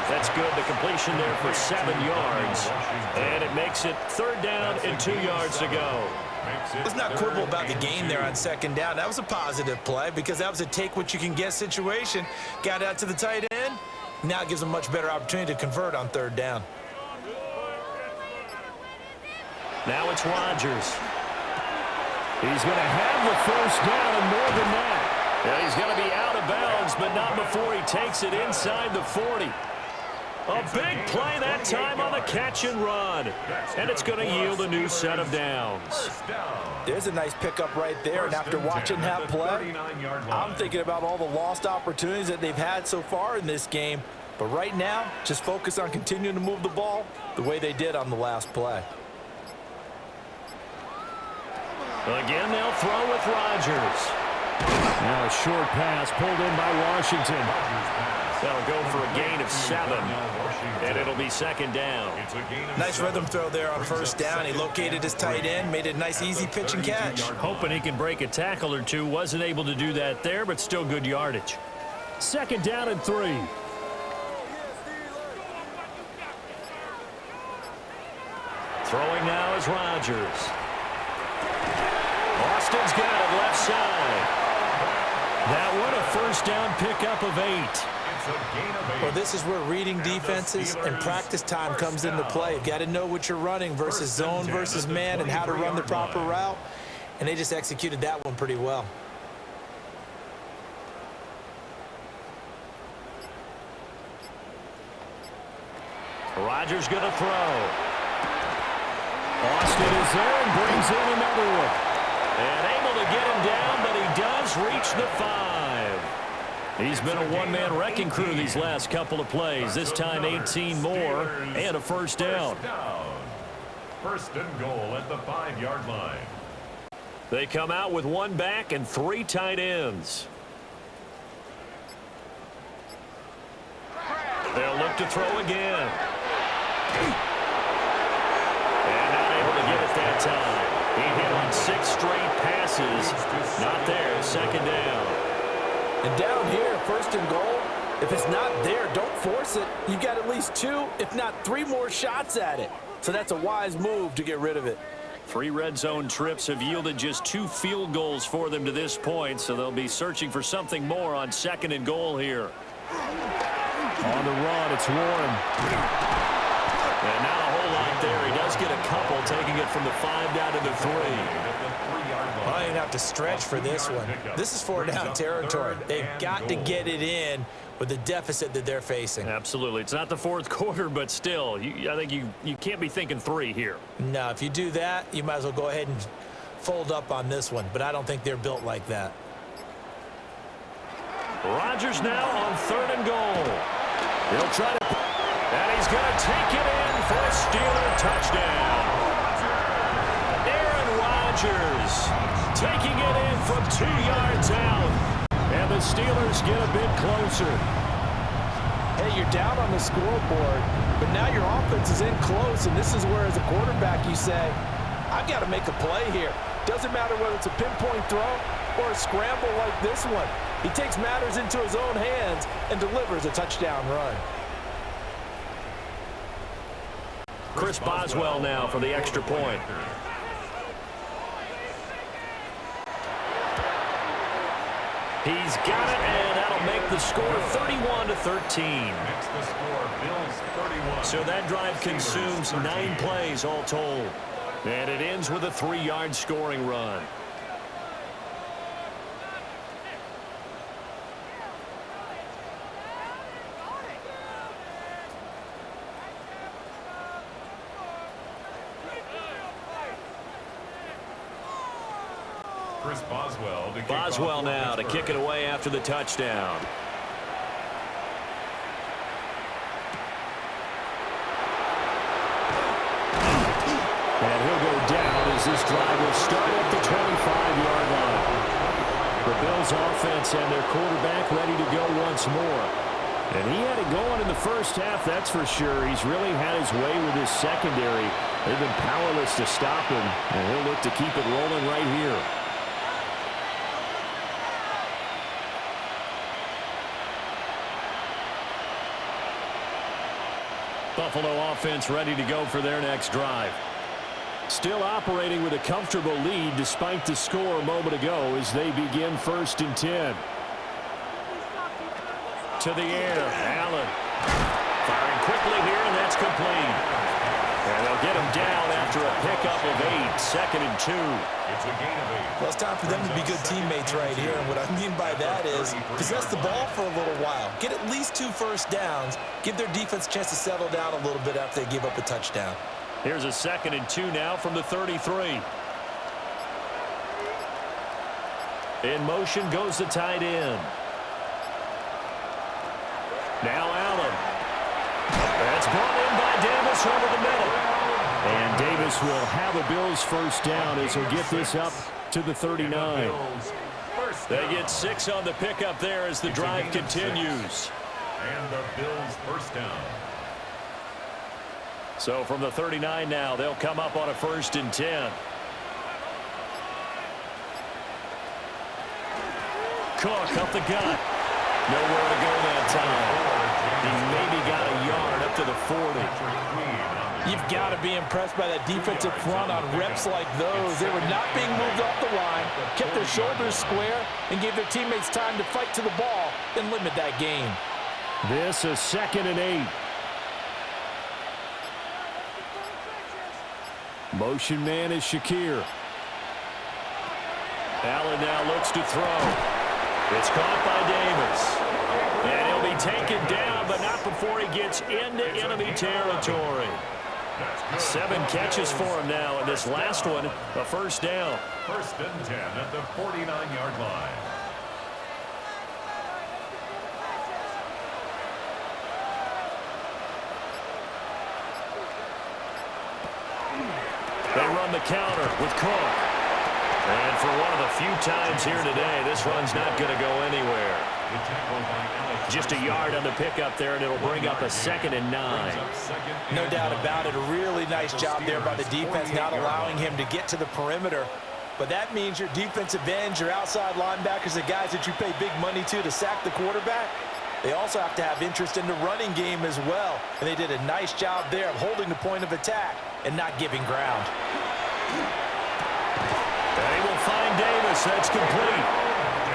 That's good. The completion there for 7 yards. And it makes it 3rd down and 2 yards to go. Let's not quibble about the gain there on 2nd down. That was a positive play because that was a take-what-you-can-get situation. Got out to the tight end. Now it gives them a much better opportunity to convert on 3rd down. Now it's Rodgers. He's going to have the 1st down and more than that. Yeah, he's going to be out of bounds, but not before he takes it inside the 40. A big play that time on the catch and run. And it's going to yield a new set of downs. There's a nice pickup right there, and after watching that play, I'm thinking about all the lost opportunities that they've had so far in this game. But right now, just focus on continuing to move the ball the way they did on the last play. Again, they'll throw with Rodgers. Now a short pass pulled in by Washington. That'll go for a gain of 7. And it'll be 2nd down. Nice rhythm throw there on 1st down. He located his tight end, made it a nice easy pitch and catch. Hoping he can break a tackle or two. Wasn't able to do that there, but still good yardage. 2nd down and 3. Throwing now is Rodgers. Austin's got it left side. That one a 1st down pickup of 8. Well, this is where reading defenses and practice time comes into play. You've got to know what you're running versus zone versus man and how to run the proper route. And they just executed that one pretty well. Rodgers going to throw. Austin is there and brings in another one. And able to get him down, but he does reach the 5. He's been a one-man wrecking crew these last couple of plays. This time 18 more and a 1st down. 1st and goal at the 5-yard line. They come out with 1 back and 3 tight ends. They'll look to throw again. And not able to get it that time. He hit on 6 straight passes. Not there. 2nd down. And down here, 1st and goal, if it's not there, don't force it. You've got at least 2, if not 3 more shots at it. So that's a wise move to get rid of it. 3 red zone trips have yielded just 2 field goals for them to this point, so they'll be searching for something more on 2nd and goal here. On the run, it's Warren. And now a whole lot there. He does get a couple, taking it from the 5 down to the 3. I didn't have to stretch for this one. This is 4 down territory. They've got to get it in with the deficit that they're facing. Absolutely. It's not the 4th quarter, but still, I think you can't be thinking 3 here. No, if you do that, you might as well go ahead and fold up on this one, but I don't think they're built like that. Rodgers now on 3rd and goal. He'll try to... And he's going to take it in for a Steeler touchdown. Aaron Rodgers taking it in from 2 yards out. And the Steelers get a bit closer. Hey, you're down on the scoreboard, but now your offense is in close, and this is where, as a quarterback, you say, I've got to make a play here. Doesn't matter whether it's a pinpoint throw or a scramble like this one. He takes matters into his own hands and delivers a touchdown run. Chris Boswell now for the extra point. He's got it, and that'll make the score 31-13. Makes the score Bills 31. So that drive consumes 9 plays all told. And it ends with a 3-yard scoring run. Chris Boswell now to kick it away after the touchdown. And he'll go down as this drive will start at the 25-yard line. The Bills offense and their quarterback ready to go once more. And he had it going in the first half, that's for sure. He's really had his way with his secondary. They've been powerless to stop him, and he'll look to keep it rolling right here. Buffalo offense ready to go for their next drive. Still operating with a comfortable lead despite the score a moment ago as they begin 1st and 10. To the air, Allen. Firing quickly here, and that's complete. And they'll get him down after a pickup of 8, 2nd and 2. It's a gain of 8. Well, it's time for them to be good teammates right here. And what I mean by that is possess the ball for a little while. Get at least 2 first downs. Give their defense a chance to settle down a little bit after they give up a touchdown. Here's a 2nd and 2 now from the 33. In motion goes the tight end. Now Allen. That's brought in by Davis over the middle. And Davis will have a Bills first down as he'll get this up to the 39. They get 6 on the pickup there as the drive continues. And the Bills first down. So from the 39 now, they'll come up on a 1st and 10. Cook up the gut. Nowhere to go that time. He maybe got a yard up to the 40. You've got to be impressed by that defensive front on reps like those. They were not being moved off the line, kept their shoulders square, and gave their teammates time to fight to the ball and limit that gain. This is 2nd and 8. Motion man is Shakir. Allen now looks to throw. It's caught by Davis. And he'll be taken down, but not before he gets into enemy territory. 7 catches for him now, and this last one, a first down. 1st and 10 at the 49-yard line. They run the counter with Cook. And for one of the few times here today, this run's not going to go anywhere. Just a yard on the pickup there, and it'll bring up a 2nd and 9. No doubt about it. A really nice job there by the defense, not allowing him to get to the perimeter. But that means your defensive ends, your outside linebackers, the guys that you pay big money to sack the quarterback, they also have to have interest in the running game as well. And they did a nice job there of holding the point of attack and not giving ground. They will find Davis. That's complete.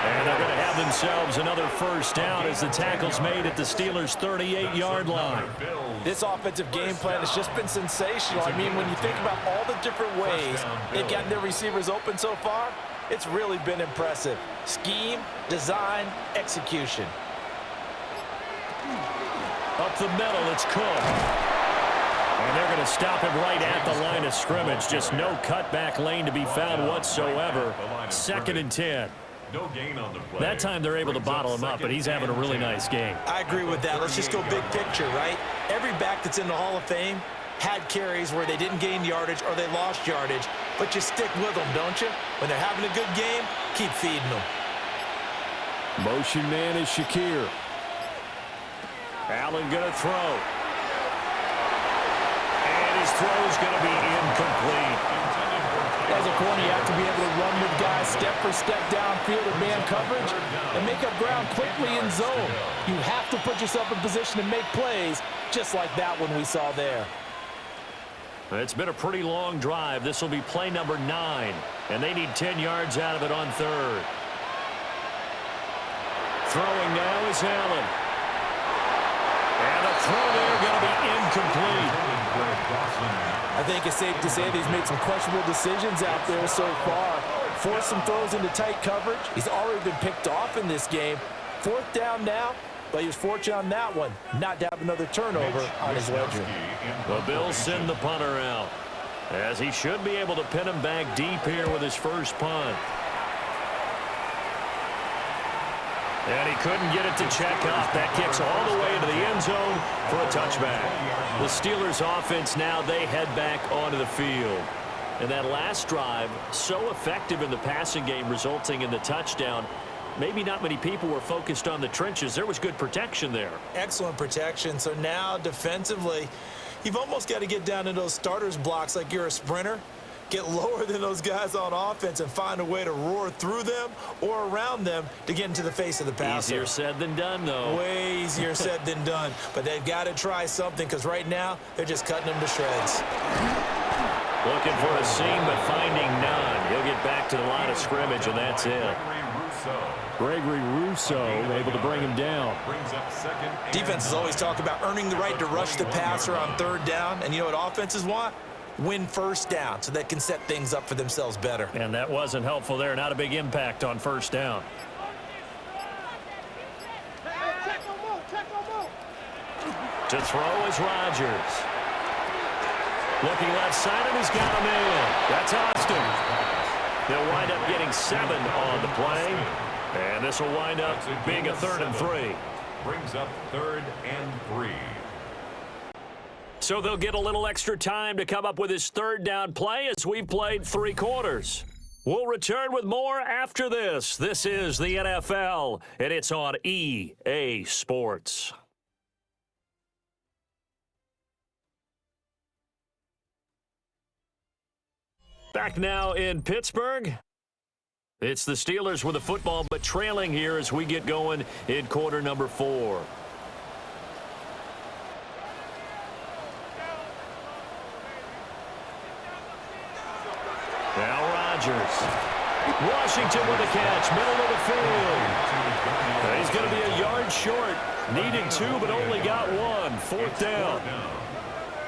And they're going to have themselves another first down as the tackle's made at the Steelers' 38-yard line. This offensive game plan has just been sensational. I mean, when you think about all the different ways they've gotten their receivers open so far, it's really been impressive. Scheme, design, execution. Up the middle, it's Cook. And they're going to stop him right at the line of scrimmage. Just no cutback lane to be found whatsoever. 2nd and 10. No gain on the play. That time they're able to bottle him up, but he's having a really nice game. I agree with that. Let's just go big picture, right? Every back that's in the Hall of Fame had carries where they didn't gain yardage or they lost yardage, but you stick with them, don't you? When they're having a good game, keep feeding them. Motion man is Shakir. Allen going to throw. And his throw's going to be incomplete. That was a corner, you have to be able to run with guys step for step downfield in man coverage and make up ground quickly in zone. You have to put yourself in position to make plays, just like that one we saw there. It's been a pretty long drive. This will be play number 9, and they need 10 yards out of it on third. Throwing now is Allen. And the throw there going to be incomplete. I think it's safe to say that he's made some questionable decisions out there so far. Forced some throws into tight coverage. He's already been picked off in this game. 4th down now, but he was fortunate on that one not to have another turnover on his ledger. The Bills send the punter out, as he should be able to pin him back deep here with his first punt. And he couldn't get it to check up. That kicks all the way into the end zone for a touchback. The Steelers offense now, they head back onto the field. And that last drive, so effective in the passing game, resulting in the touchdown. Maybe not many people were focused on the trenches. There was good protection there. Excellent protection. So now defensively, you've almost got to get down to those starters blocks like you're a sprinter. Get lower than those guys on offense and find a way to roar through them or around them to get into the face of the passer. Easier said than done, though. Way easier said than done. But they've got to try something, because right now they're just cutting them to shreds. Looking for a seam, but finding none. He'll get back to the line of scrimmage, and that's it. Gregory Rousseau able to bring him down. Defenses always talk about earning the right to rush the passer on 3rd down. And you know what offenses want? Win 1st down, so they can set things up for themselves better. And that wasn't helpful there. Not a big impact on 1st down. To throw is Rodgers. Looking left side, and he's got him in. That's Austin. They'll wind up getting 7 on the play. And this will wind up being a 3rd and 3. Brings up 3rd and 3. So they'll get a little extra time to come up with his 3rd down play as we've played 3 quarters. We'll return with more after this. This is the NFL, and it's on EA Sports. Back now in Pittsburgh. It's the Steelers with the football, but trailing here as we get going in quarter number 4. Now Rodgers. Washington with a catch, middle of the field. He's going to be a yard short. Needed 2, but only got 1. 4th down.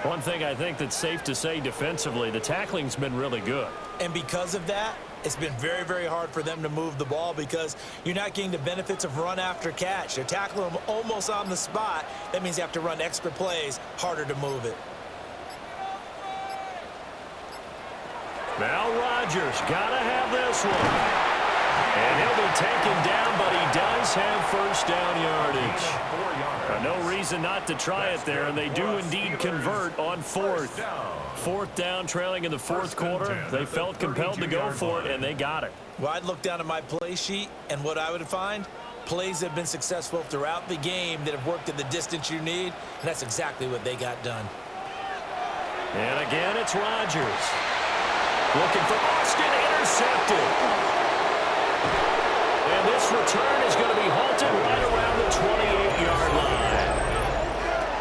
One thing I think that's safe to say defensively, the tackling's been really good. And because of that, it's been very, very hard for them to move the ball, because you're not getting the benefits of run after catch. They're tackling them almost on the spot. That means you have to run extra plays, harder to move it. Now Rodgers, gotta have this one. And he'll be taken down, but he does have 1st down yardage. No reason not to try it there, and they do indeed convert on 4th. 4th down, trailing in the 4th quarter. They felt compelled to go for it, and they got it. Well, I'd look down at my play sheet, and what I would find, plays have been successful throughout the game that have worked at the distance you need, and that's exactly what they got done. And again, it's Rodgers. Looking for Austin, intercepted. And this return is going to be halted right around the 28-yard line.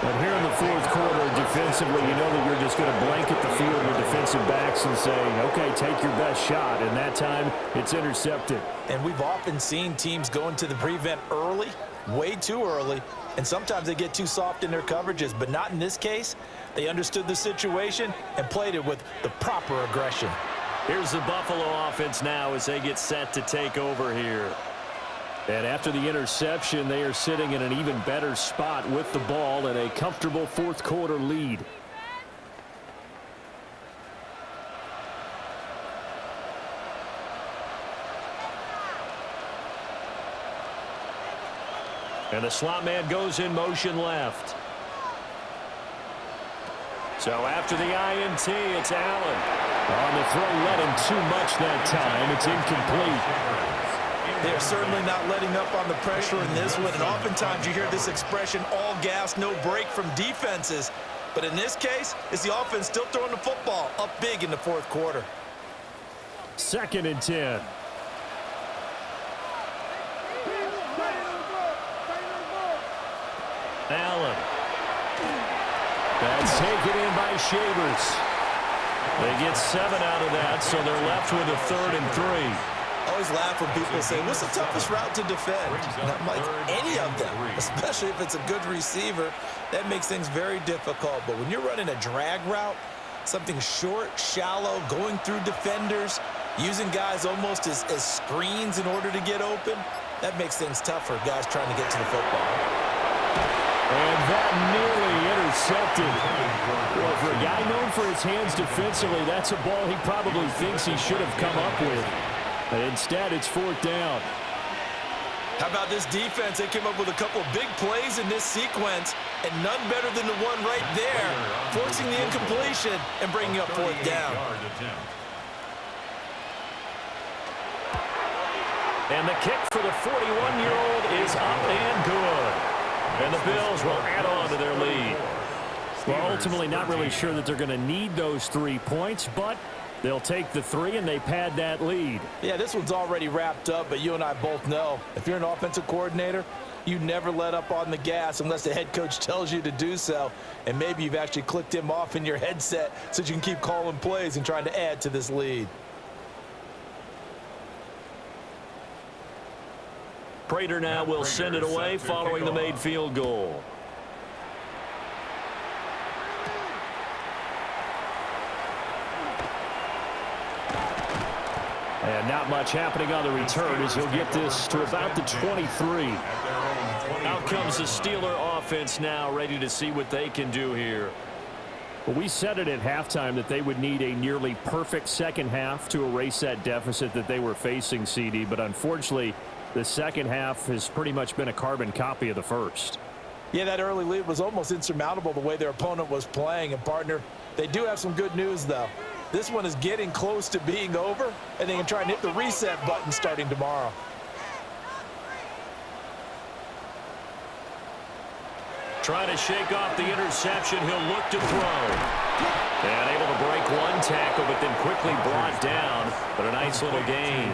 But here in the 4th quarter, defensively, you know that you're just going to blanket the field with defensive backs and say, okay, take your best shot. And that time, it's intercepted. And we've often seen teams go into the prevent early, way too early, and sometimes they get too soft in their coverages. But not in this case. They understood the situation and played it with the proper aggression. Here's the Buffalo offense now as they get set to take over here. And after the interception, they are sitting in an even better spot with the ball and a comfortable 4th quarter lead. And the slot man goes in motion left. So after the INT, it's Allen. On the throw, led him too much that time. It's incomplete. They're certainly not letting up on the pressure in this one. And oftentimes you hear this expression, all gas, no break from defenses. But in this case, it's the offense still throwing the football up big in the 4th quarter. 2nd and 10. Allen. That's taken in by Shavers. They get 7 out of that, so they're left with a 3rd and 3. I always laugh when people say, what's the toughest route to defend? And I'm like, any of them, especially if it's a good receiver. That makes things very difficult. But when you're running a drag route, something short, shallow, going through defenders, using guys almost as screens in order to get open, that makes things tough for guys trying to get to the football. And that nearly intercepted. Well, for a guy known for his hands defensively, that's a ball he probably thinks he should have come up with. But instead, it's 4th down. How about this defense? They came up with a couple of big plays in this sequence, and none better than the one right there, forcing the incompletion and bringing up 4th down. And the kick for the 41-year-old is up and good. And the Bills will add on to their lead. Well, ultimately not really sure that they're going to need those 3 points, but they'll take the 3 and they pad that lead. Yeah, this one's already wrapped up, but you and I both know if you're an offensive coordinator, you never let up on the gas unless the head coach tells you to do so. And maybe you've actually clicked him off in your headset so you can keep calling plays and trying to add to this lead. Prater now will send it away following the made field goal. And not much happening on the return as he'll get this to about the 23. Out comes the Steeler offense now, ready to see what they can do here. Well, we said it at halftime that they would need a nearly perfect second half to erase that deficit that they were facing, CD, but unfortunately, the second half has pretty much been a carbon copy of the first. Yeah, that early lead was almost insurmountable the way their opponent was playing. And, partner, they do have some good news, though. This one is getting close to being over, and they can try and hit the reset button starting tomorrow. Trying to shake off the interception. He'll look to throw. And able to break one tackle, but then quickly brought down. But a nice little gain.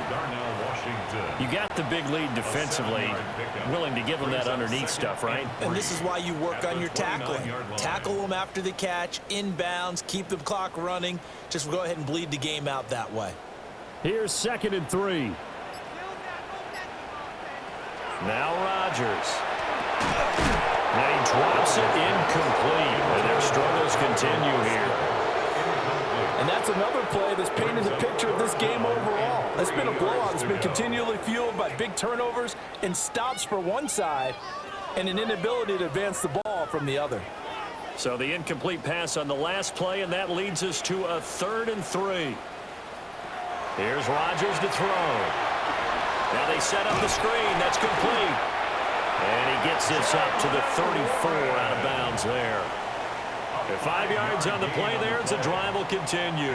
You got the big lead defensively, willing to give them that underneath stuff, right? And this is why you work on your tackling. Tackle them after the catch, inbounds, keep the clock running. Just go ahead and bleed the game out that way. Here's 2nd and 3. Now Rodgers. And he drops it incomplete. And their struggles continue here. And that's another play that's painted the picture of this game overall. It's been a blowout. It's been continually fueled by big turnovers and stops for one side and an inability to advance the ball from the other. So the incomplete pass on the last play, and that leads us to a 3rd and 3. Here's Rodgers to throw. Now they set up the screen. That's complete. And he gets this up to the 34 out of bounds there. 5 yards on the play there as the drive will continue.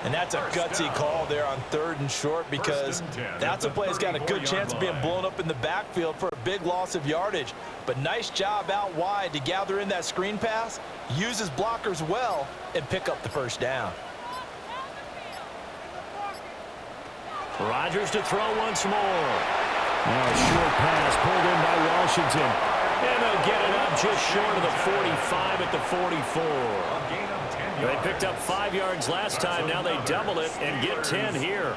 And that's a gutsy call there on 3rd and short, because that's a play that's got a good chance of being blown up in the backfield for a big loss of yardage. But nice job out wide to gather in that screen pass, use his blockers well, and pick up the 1st down. Rodgers to throw once more. Now a short pass pulled in by Washington. And they'll get it up just short of the 45 at the 44. They picked up 5 yards last time. Now they double it and get 10 here.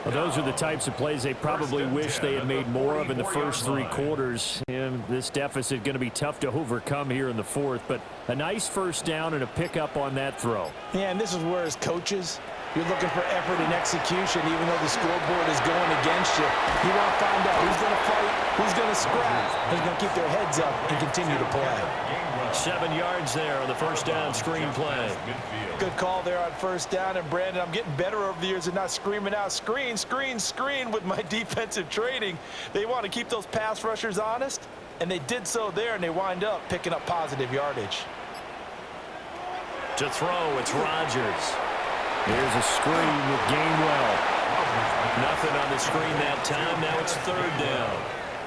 Well, those are the types of plays they probably wish they had made more of in the first 3 quarters. And this deficit going to be tough to overcome here in the 4th. But a nice 1st down and a pickup on that throw. Yeah, and this is where as coaches, you're looking for effort and execution, even though the scoreboard is going against you. You want to find out who's going to fight, who's going to scrap, who's going to keep their heads up and continue to play. 7 yards there on the 1st down screen play. Good call there on 1st down. And, Brandon, I'm getting better over the years at not screaming out screen, screen, screen with my defensive training. They want to keep those pass rushers honest, and they did so there, and they wind up picking up positive yardage. To throw, it's Rodgers. Here's a screen with Gainwell. Nothing on the screen that time. Now it's 3rd down.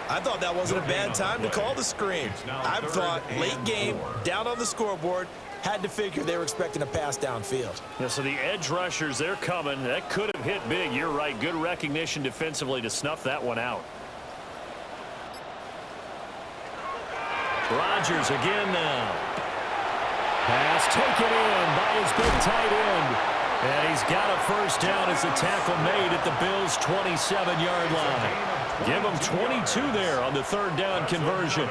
I thought that wasn't a bad time to call the screen. I thought late game, down on the scoreboard, Had to figure they were expecting a pass downfield. Yeah, so the edge rushers, they're coming. That could have hit big. You're right. Good recognition defensively to snuff that one out. Rodgers again now. Pass taken in by his big tight end. And he's got a first down as the tackle made at the Bills' 27-yard line. Give them 22 there on the third down conversion.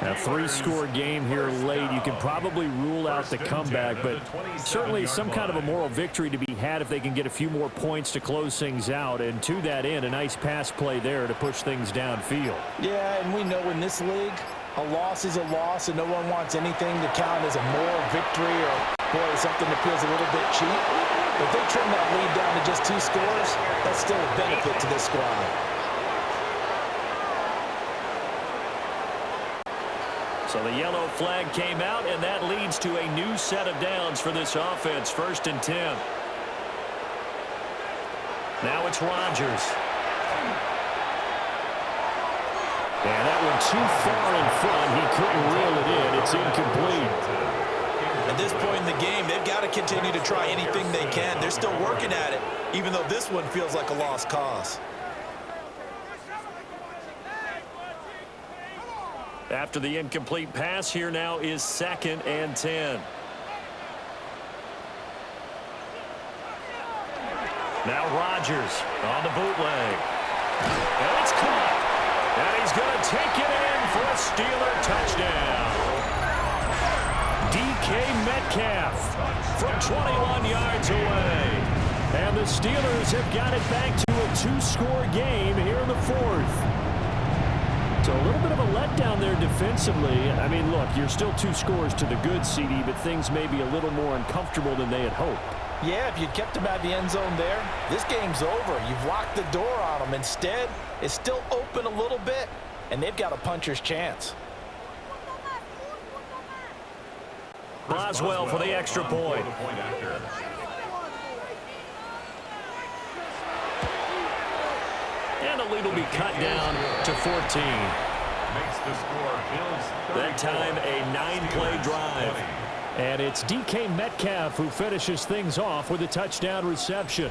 A three-score game here late. You can probably rule out the comeback, but certainly some kind of a moral victory to be had if they can get a few more points to close things out. And to that end, a nice pass play there to push things downfield. Yeah, and we know in this league, a loss is a loss, and no one wants anything to count as a moral victory or, boy, something that feels a little bit cheap. If they trim that lead down to just 2 scores, that's still a benefit to this squad. So the yellow flag came out, and that leads to a new set of downs for this offense. 1st and 10. Now it's Rodgers. And that one too far in front. He couldn't reel it in. It's incomplete. At this point in the game, they've got to continue to try anything they can. They're still working at it, even though this one feels like a lost cause. After the incomplete pass, here now is 2nd and 10. Now Rodgers on the bootleg. And it's caught. And he's going to take it in for a Steeler touchdown. DK Metcalf from 21 yards away. And the Steelers have got it back to a 2-score game here in the 4th. So a little bit of a letdown there defensively. I mean, look, you're still 2 scores to the good, CD, but things may be a little more uncomfortable than they had hoped. Yeah, if you'd kept them out of the end zone there, this game's over. You've locked the door on them. Instead, it's still open a little bit, and they've got a puncher's chance. Boswell for the extra point. And the lead will be cut down to 14. That time, a 9-play drive. And it's DK Metcalf who finishes things off with a touchdown reception.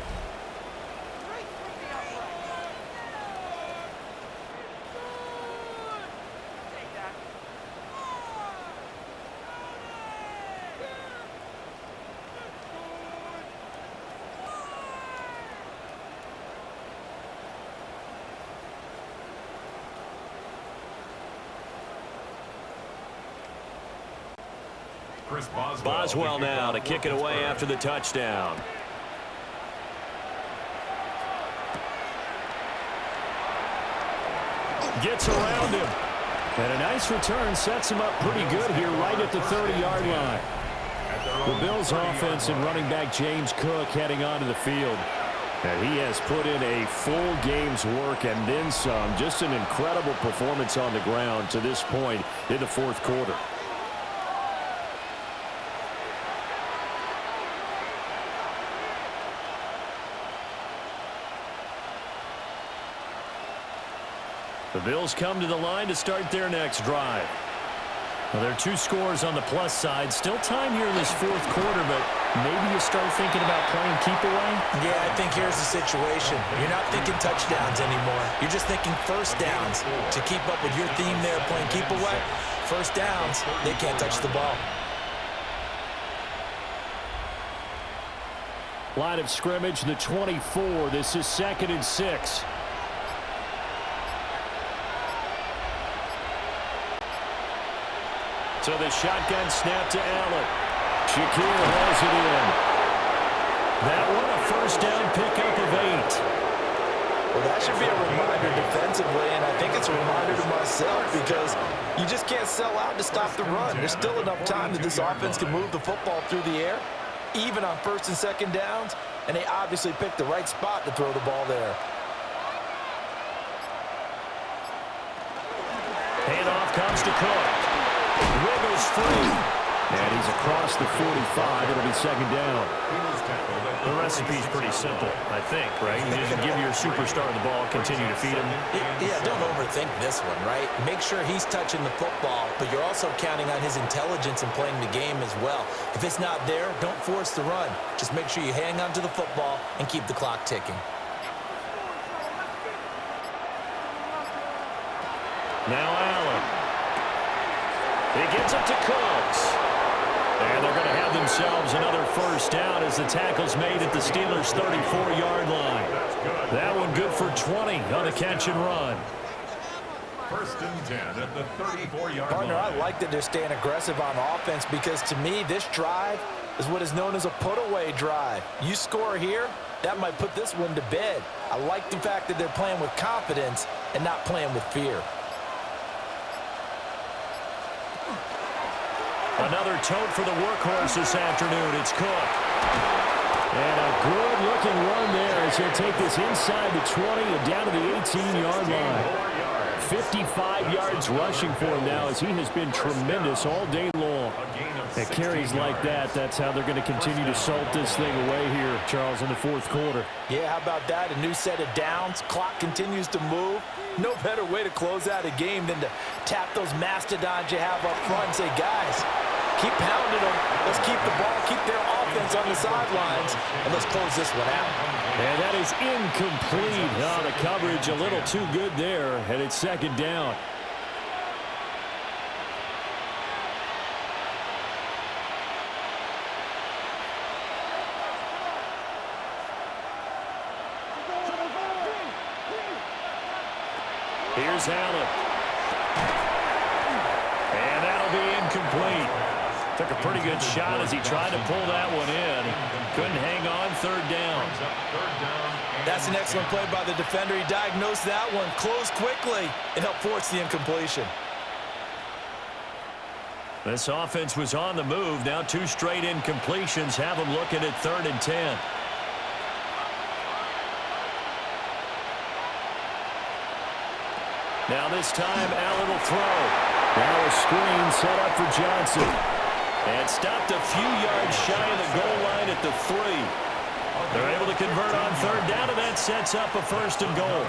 Boswell now to kick it away after the touchdown. Gets around him. And a nice return sets him up pretty good here right at the 30-yard line. The Bills offense and running back James Cook heading onto the field. And he has put in a full game's work and then some. Just an incredible performance on the ground to this point in the 4th quarter. The Bills come to the line to start their next drive. Well, there are 2 scores on the plus side. Still time here in this 4th quarter, but maybe you start thinking about playing keep away? Yeah, I think here's the situation. You're not thinking touchdowns anymore. You're just thinking first downs. To keep up with your theme there, playing keep away, first downs, they can't touch the ball. Line of scrimmage, the 24. This is 2nd and 6. So the shotgun snap to Allen. Shakir has it in. That one a first down pickup of 8. Well, that should be a reminder defensively, and I think it's a reminder to myself because you just can't sell out to stop the run. There's still enough time that this offense can move the football through the air, even on 1st and 2nd downs, and they obviously picked the right spot to throw the ball there. Handoff comes to Cook. Wiggles free. And he's across the 45. It'll be second down. The recipe's pretty simple, I think, right? You just give your superstar the ball, continue to feed him. Yeah, don't overthink this one, right? Make sure he's touching the football, but you're also counting on his intelligence in playing the game as well. If it's not there, don't force the run. Just make sure you hang on to the football and keep the clock ticking. Now Allen. He gets it to Cooks. And they're going to have themselves another first down as the tackle's made at the Steelers' 34-yard line. That one good for 20 on the catch and run. First and 10 at the 34-yard line. Partner, I like that they're staying aggressive on offense because to me, this drive is what is known as a put-away drive. You score here, that might put this one to bed. I like the fact that they're playing with confidence and not playing with fear. Another tote for the workhorse this afternoon. It's Cook. And a good-looking run there as he'll take this inside the 20 and down to the 18-yard line. 55 yards rushing for him now as he has been tremendous all day long. At carries like that, that's how they're going to continue to salt this thing away here, Charles, in the fourth quarter. Yeah, how about that? A new set of downs. Clock continues to move. No better way to close out a game than to tap those mastodons you have up front and say, guys, keep pounding them. Let's keep the ball, keep their offense on the sidelines, and let's close this one out. And that is incomplete. Oh, the coverage a little too good there, and it's second down. Here's Allen. And that'll be incomplete. Took a pretty good shot as he tried to pull that one in. Couldn't hang on, third down. That's an excellent play by the defender. He diagnosed that one, closed quickly, and helped force the incompletion. This offense was on the move. Now two straight incompletions have them looking at 3rd and 10. Now this time, Allen will throw. Now a screen set up for Johnson. And stopped a few yards shy of the goal line at the 3. They're able to convert on 3rd down, and that sets up a 1st and goal.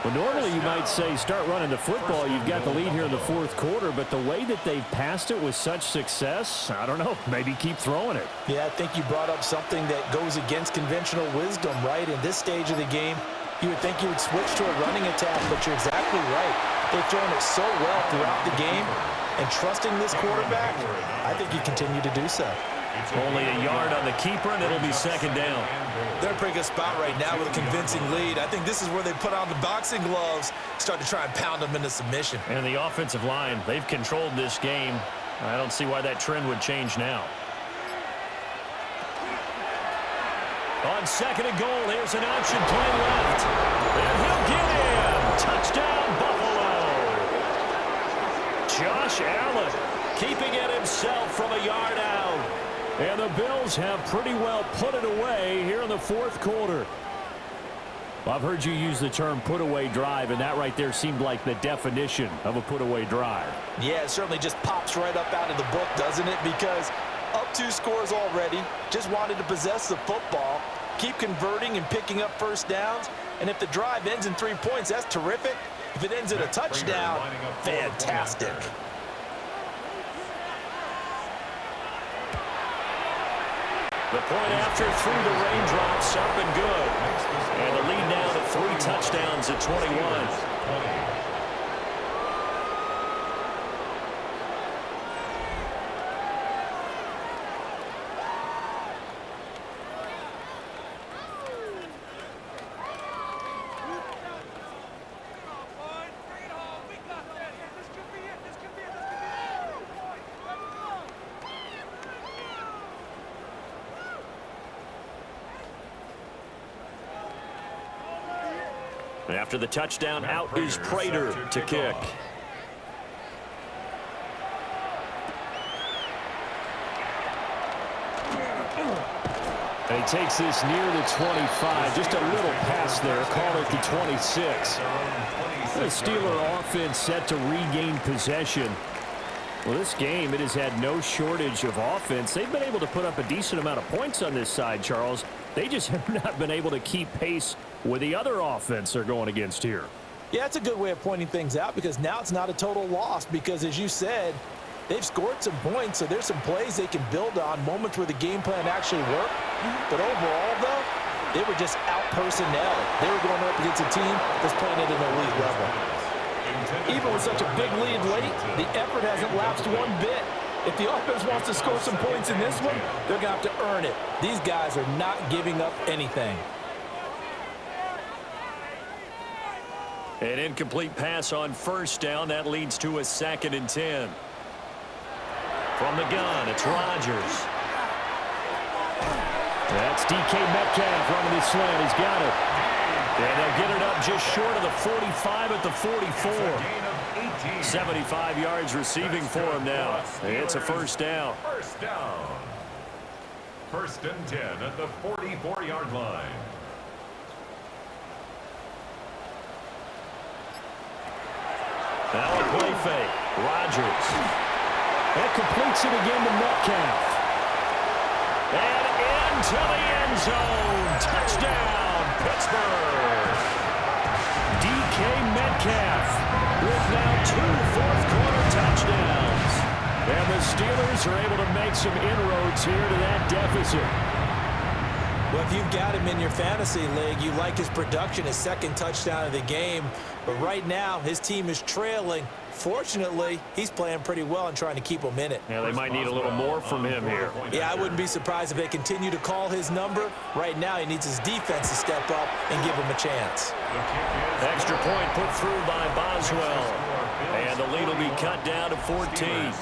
Well, normally you might say start running the football. You've got the lead here in the 4th quarter, but the way that they've passed it with such success, I don't know, maybe keep throwing it. Yeah, I think you brought up something that goes against conventional wisdom, right? In this stage of the game, you would think you would switch to a running attack, but you're exactly right. They've thrown it so well throughout the game, and trusting this quarterback, I think you continue to do so. Only a yard on the keeper, and it'll be second down. They're in a pretty good spot right now with a convincing lead. I think this is where they put on the boxing gloves, start to try and pound them into submission. And the offensive line, they've controlled this game. I don't see why that trend would change now. On 2nd and goal, here's an option play left. And he'll get in. Touchdown, Buffalo. Josh Allen keeping it himself from a yard out. And the Bills have pretty well put it away here in the 4th quarter. Well, I've heard you use the term put-away drive, and that right there seemed like the definition of a put-away drive. Yeah, it certainly just pops right up out of the book, doesn't it? Because up 2 scores already, just wanted to possess the football, keep converting and picking up first downs, and if the drive ends in 3 points, that's terrific. If it ends in a touchdown, fantastic. The point after through the raindrops, up and good. And the lead now to 3 touchdowns at 21. After the touchdown, out is Prater to kick. And he takes this near the 25. Just a little pass there. Call it the 26. The Steeler offense set to regain possession. Well, this game, it has had no shortage of offense. They've been able to put up a decent amount of points on this side, Charles. They just have not been able to keep pace with the other offense they're going against here. Yeah, that's a good way of pointing things out because now it's not a total loss because, as you said, they've scored some points, so there's some plays they can build on, moments where the game plan actually worked. But overall, though, they were just out-personnel. They were going up against a team that's playing at an elite level. Even with such a big lead late, the effort hasn't lapsed one bit. If the offense wants to score some points in this one, they're going to have to earn it. These guys are not giving up anything. An incomplete pass on first down. That leads to a 2nd and 10. From the gun, it's Rodgers. That's DK Metcalf running the slant. He's got it. And they'll get it up just short of the 45 at the 44. 75 yards receiving for him now. It's a first down. First down. 1st and 10 at the 44-yard line. Now a play fake. Rodgers. That completes it again to Metcalf. And into the end zone. Touchdown, Pittsburgh. DK Metcalf with now 2 fourth-quarter touchdowns. And the Steelers are able to make some inroads here to that deficit. Well, if you've got him in your fantasy league, you like his production, his 2nd touchdown of the game. But right now, his team is trailing. Fortunately, he's playing pretty well and trying to keep them in it. Yeah, they might need a little more from him here. Yeah, I wouldn't be surprised if they continue to call his number. Right now, he needs his defense to step up and give him a chance. Extra point put through by Boswell. And the lead will be cut down to 14.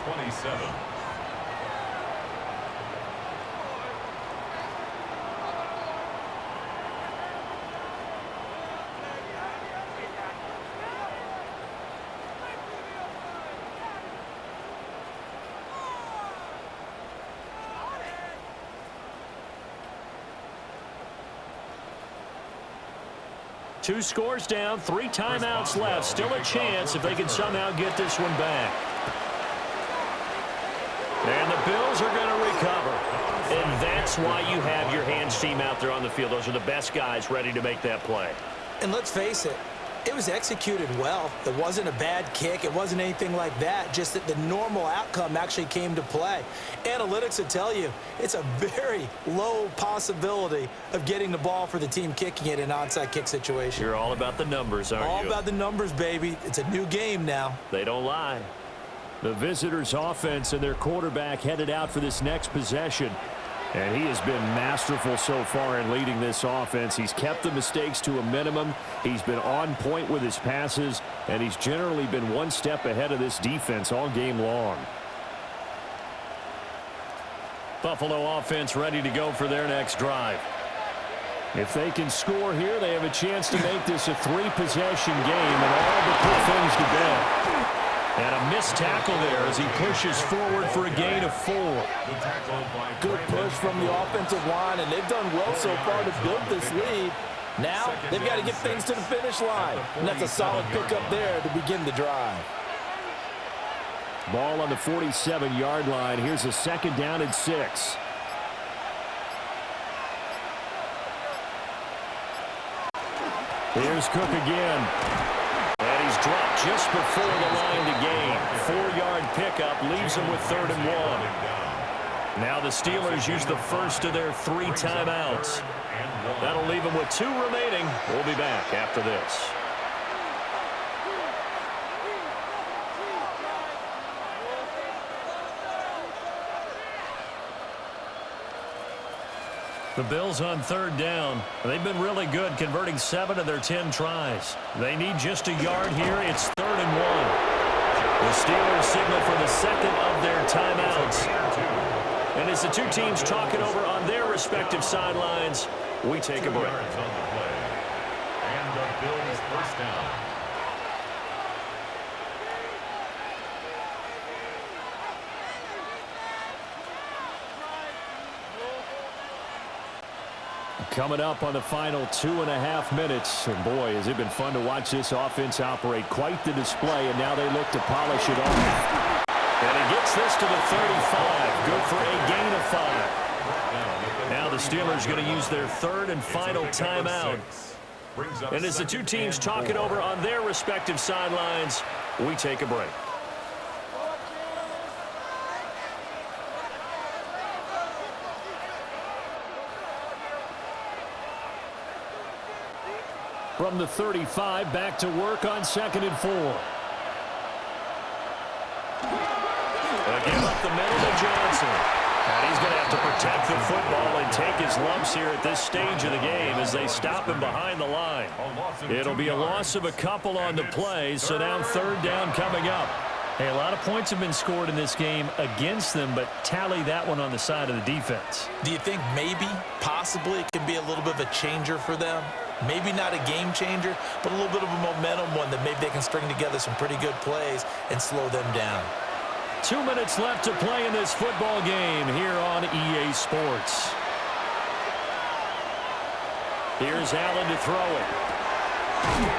27. Two scores down, 3 timeouts left. Still a chance if they can somehow get this one back. And the Bills are going to recover. And that's why you have your hands team out there on the field. Those are the best guys ready to make that play. And let's face it, it was executed well. It wasn't a bad kick. It wasn't anything like that. Just that the normal outcome actually came to play. Analytics will tell you it's a very low possibility of getting the ball for the team kicking it in an onside kick situation. You're all about the numbers, aren't you? All about the numbers, baby. It's a new game now. They don't lie. The visitors' offense and their quarterback headed out for this next possession. And he has been masterful so far in leading this offense. He's kept the mistakes to a minimum. He's been on point with his passes, and he's generally been one step ahead of this defense all game long. Buffalo offense ready to go for their next drive. If they can score here, they have a chance to make this a 3-possession game and all but put things to bed. And a missed tackle there as he pushes forward for a gain of 4. Good push from the offensive line, and they've done well so far to build this lead. Now they've got to get things to the finish line, and that's a solid pickup there to begin the drive. Ball on the 47-yard line. Here's a 2nd down and 6. Here's Cook again. And he's dropped just before the line to gain. 4-yard pickup leaves him with 3rd and 1. Now the Steelers use the first of their 3 timeouts. That'll leave them with 2 remaining. We'll be back after this. The Bills on 3rd down. They've been really good, converting 7 of their 10 tries. They need just a yard here. It's 3rd and 1. The Steelers signal for the 2nd of their timeouts. And as the two teams talk it over on their respective sidelines, we take a break. And the Bills first down. Coming up on the final 2.5 minutes. And boy, has it been fun to watch this offense operate. Quite the display, and now they look to polish it off. And he gets this to the 35. Good for a gain of 5. Now the Steelers going to use their third and final timeout. And as the two teams talk it over on their respective sidelines, we take a break. From the 35, back to work on 2nd and 4. Again up the middle to Johnson. And he's going to have to protect the football and take his lumps here at this stage of the game as they stop him behind the line. It'll be a loss of a couple on the play, so now 3rd down coming up. Hey, a lot of points have been scored in this game against them, but tally that one on the side of the defense. Do you think maybe, possibly, it can be a little bit of a changer for them? Maybe not a game changer, but a little bit of a momentum one that maybe they can string together some pretty good plays and slow them down. 2 minutes left to play in this football game here on EA Sports. Here's Allen to throw it.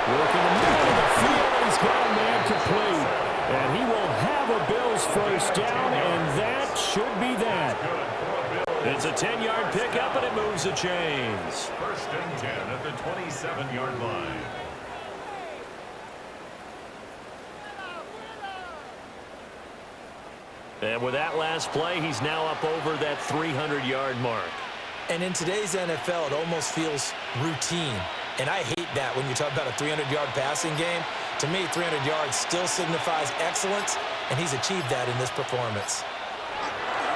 Working the middle of the field. He's got a man complete. And he will have a Bills first down, and that should be that. It's a 10-yard pickup, and it moves the chains. 1st and 10 at the 27-yard line. And with that last play, he's now up over that 300-yard mark. And in today's NFL, it almost feels routine. And I hate that when you talk about a 300-yard passing game. To me, 300 yards still signifies excellence, and he's achieved that in this performance.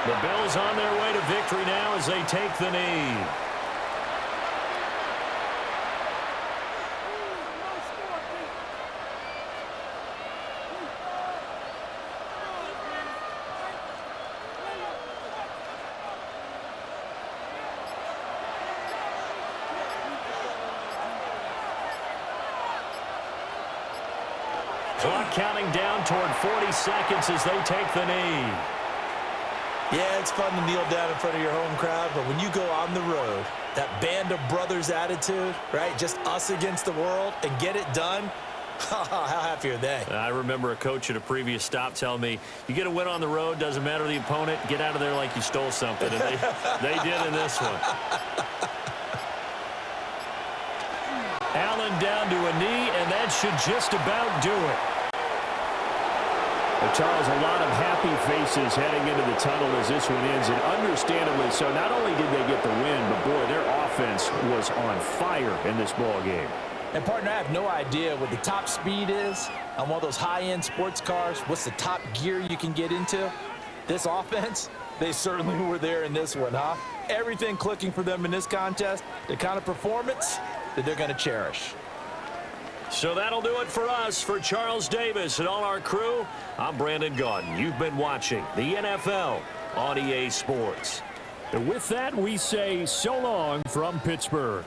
The Bills on their way to victory now as they take the knee. Clock counting down toward 40 seconds as they take the knee. Yeah, it's fun to kneel down in front of your home crowd, but when you go on the road, that band of brothers attitude, right? Just us against the world and get it done. How happy are they? I remember a coach at a previous stop telling me, you get a win on the road, doesn't matter the opponent, get out of there like you stole something. And they did in this one. Allen down to a knee, and that should just about do it. Well, Charles, a lot of happy faces heading into the tunnel as this one ends, and understandably so. Not only did they get the win, but, boy, their offense was on fire in this ball game. And, partner, I have no idea what the top speed is on one of those high-end sports cars. What's the top gear you can get into? This offense, they certainly were there in this one, huh? Everything clicking for them in this contest, the kind of performance that they're going to cherish. So that'll do it for us. For Charles Davis and all our crew, I'm Brandon Gaudin. You've been watching the NFL on EA Sports. And with that, we say so long from Pittsburgh.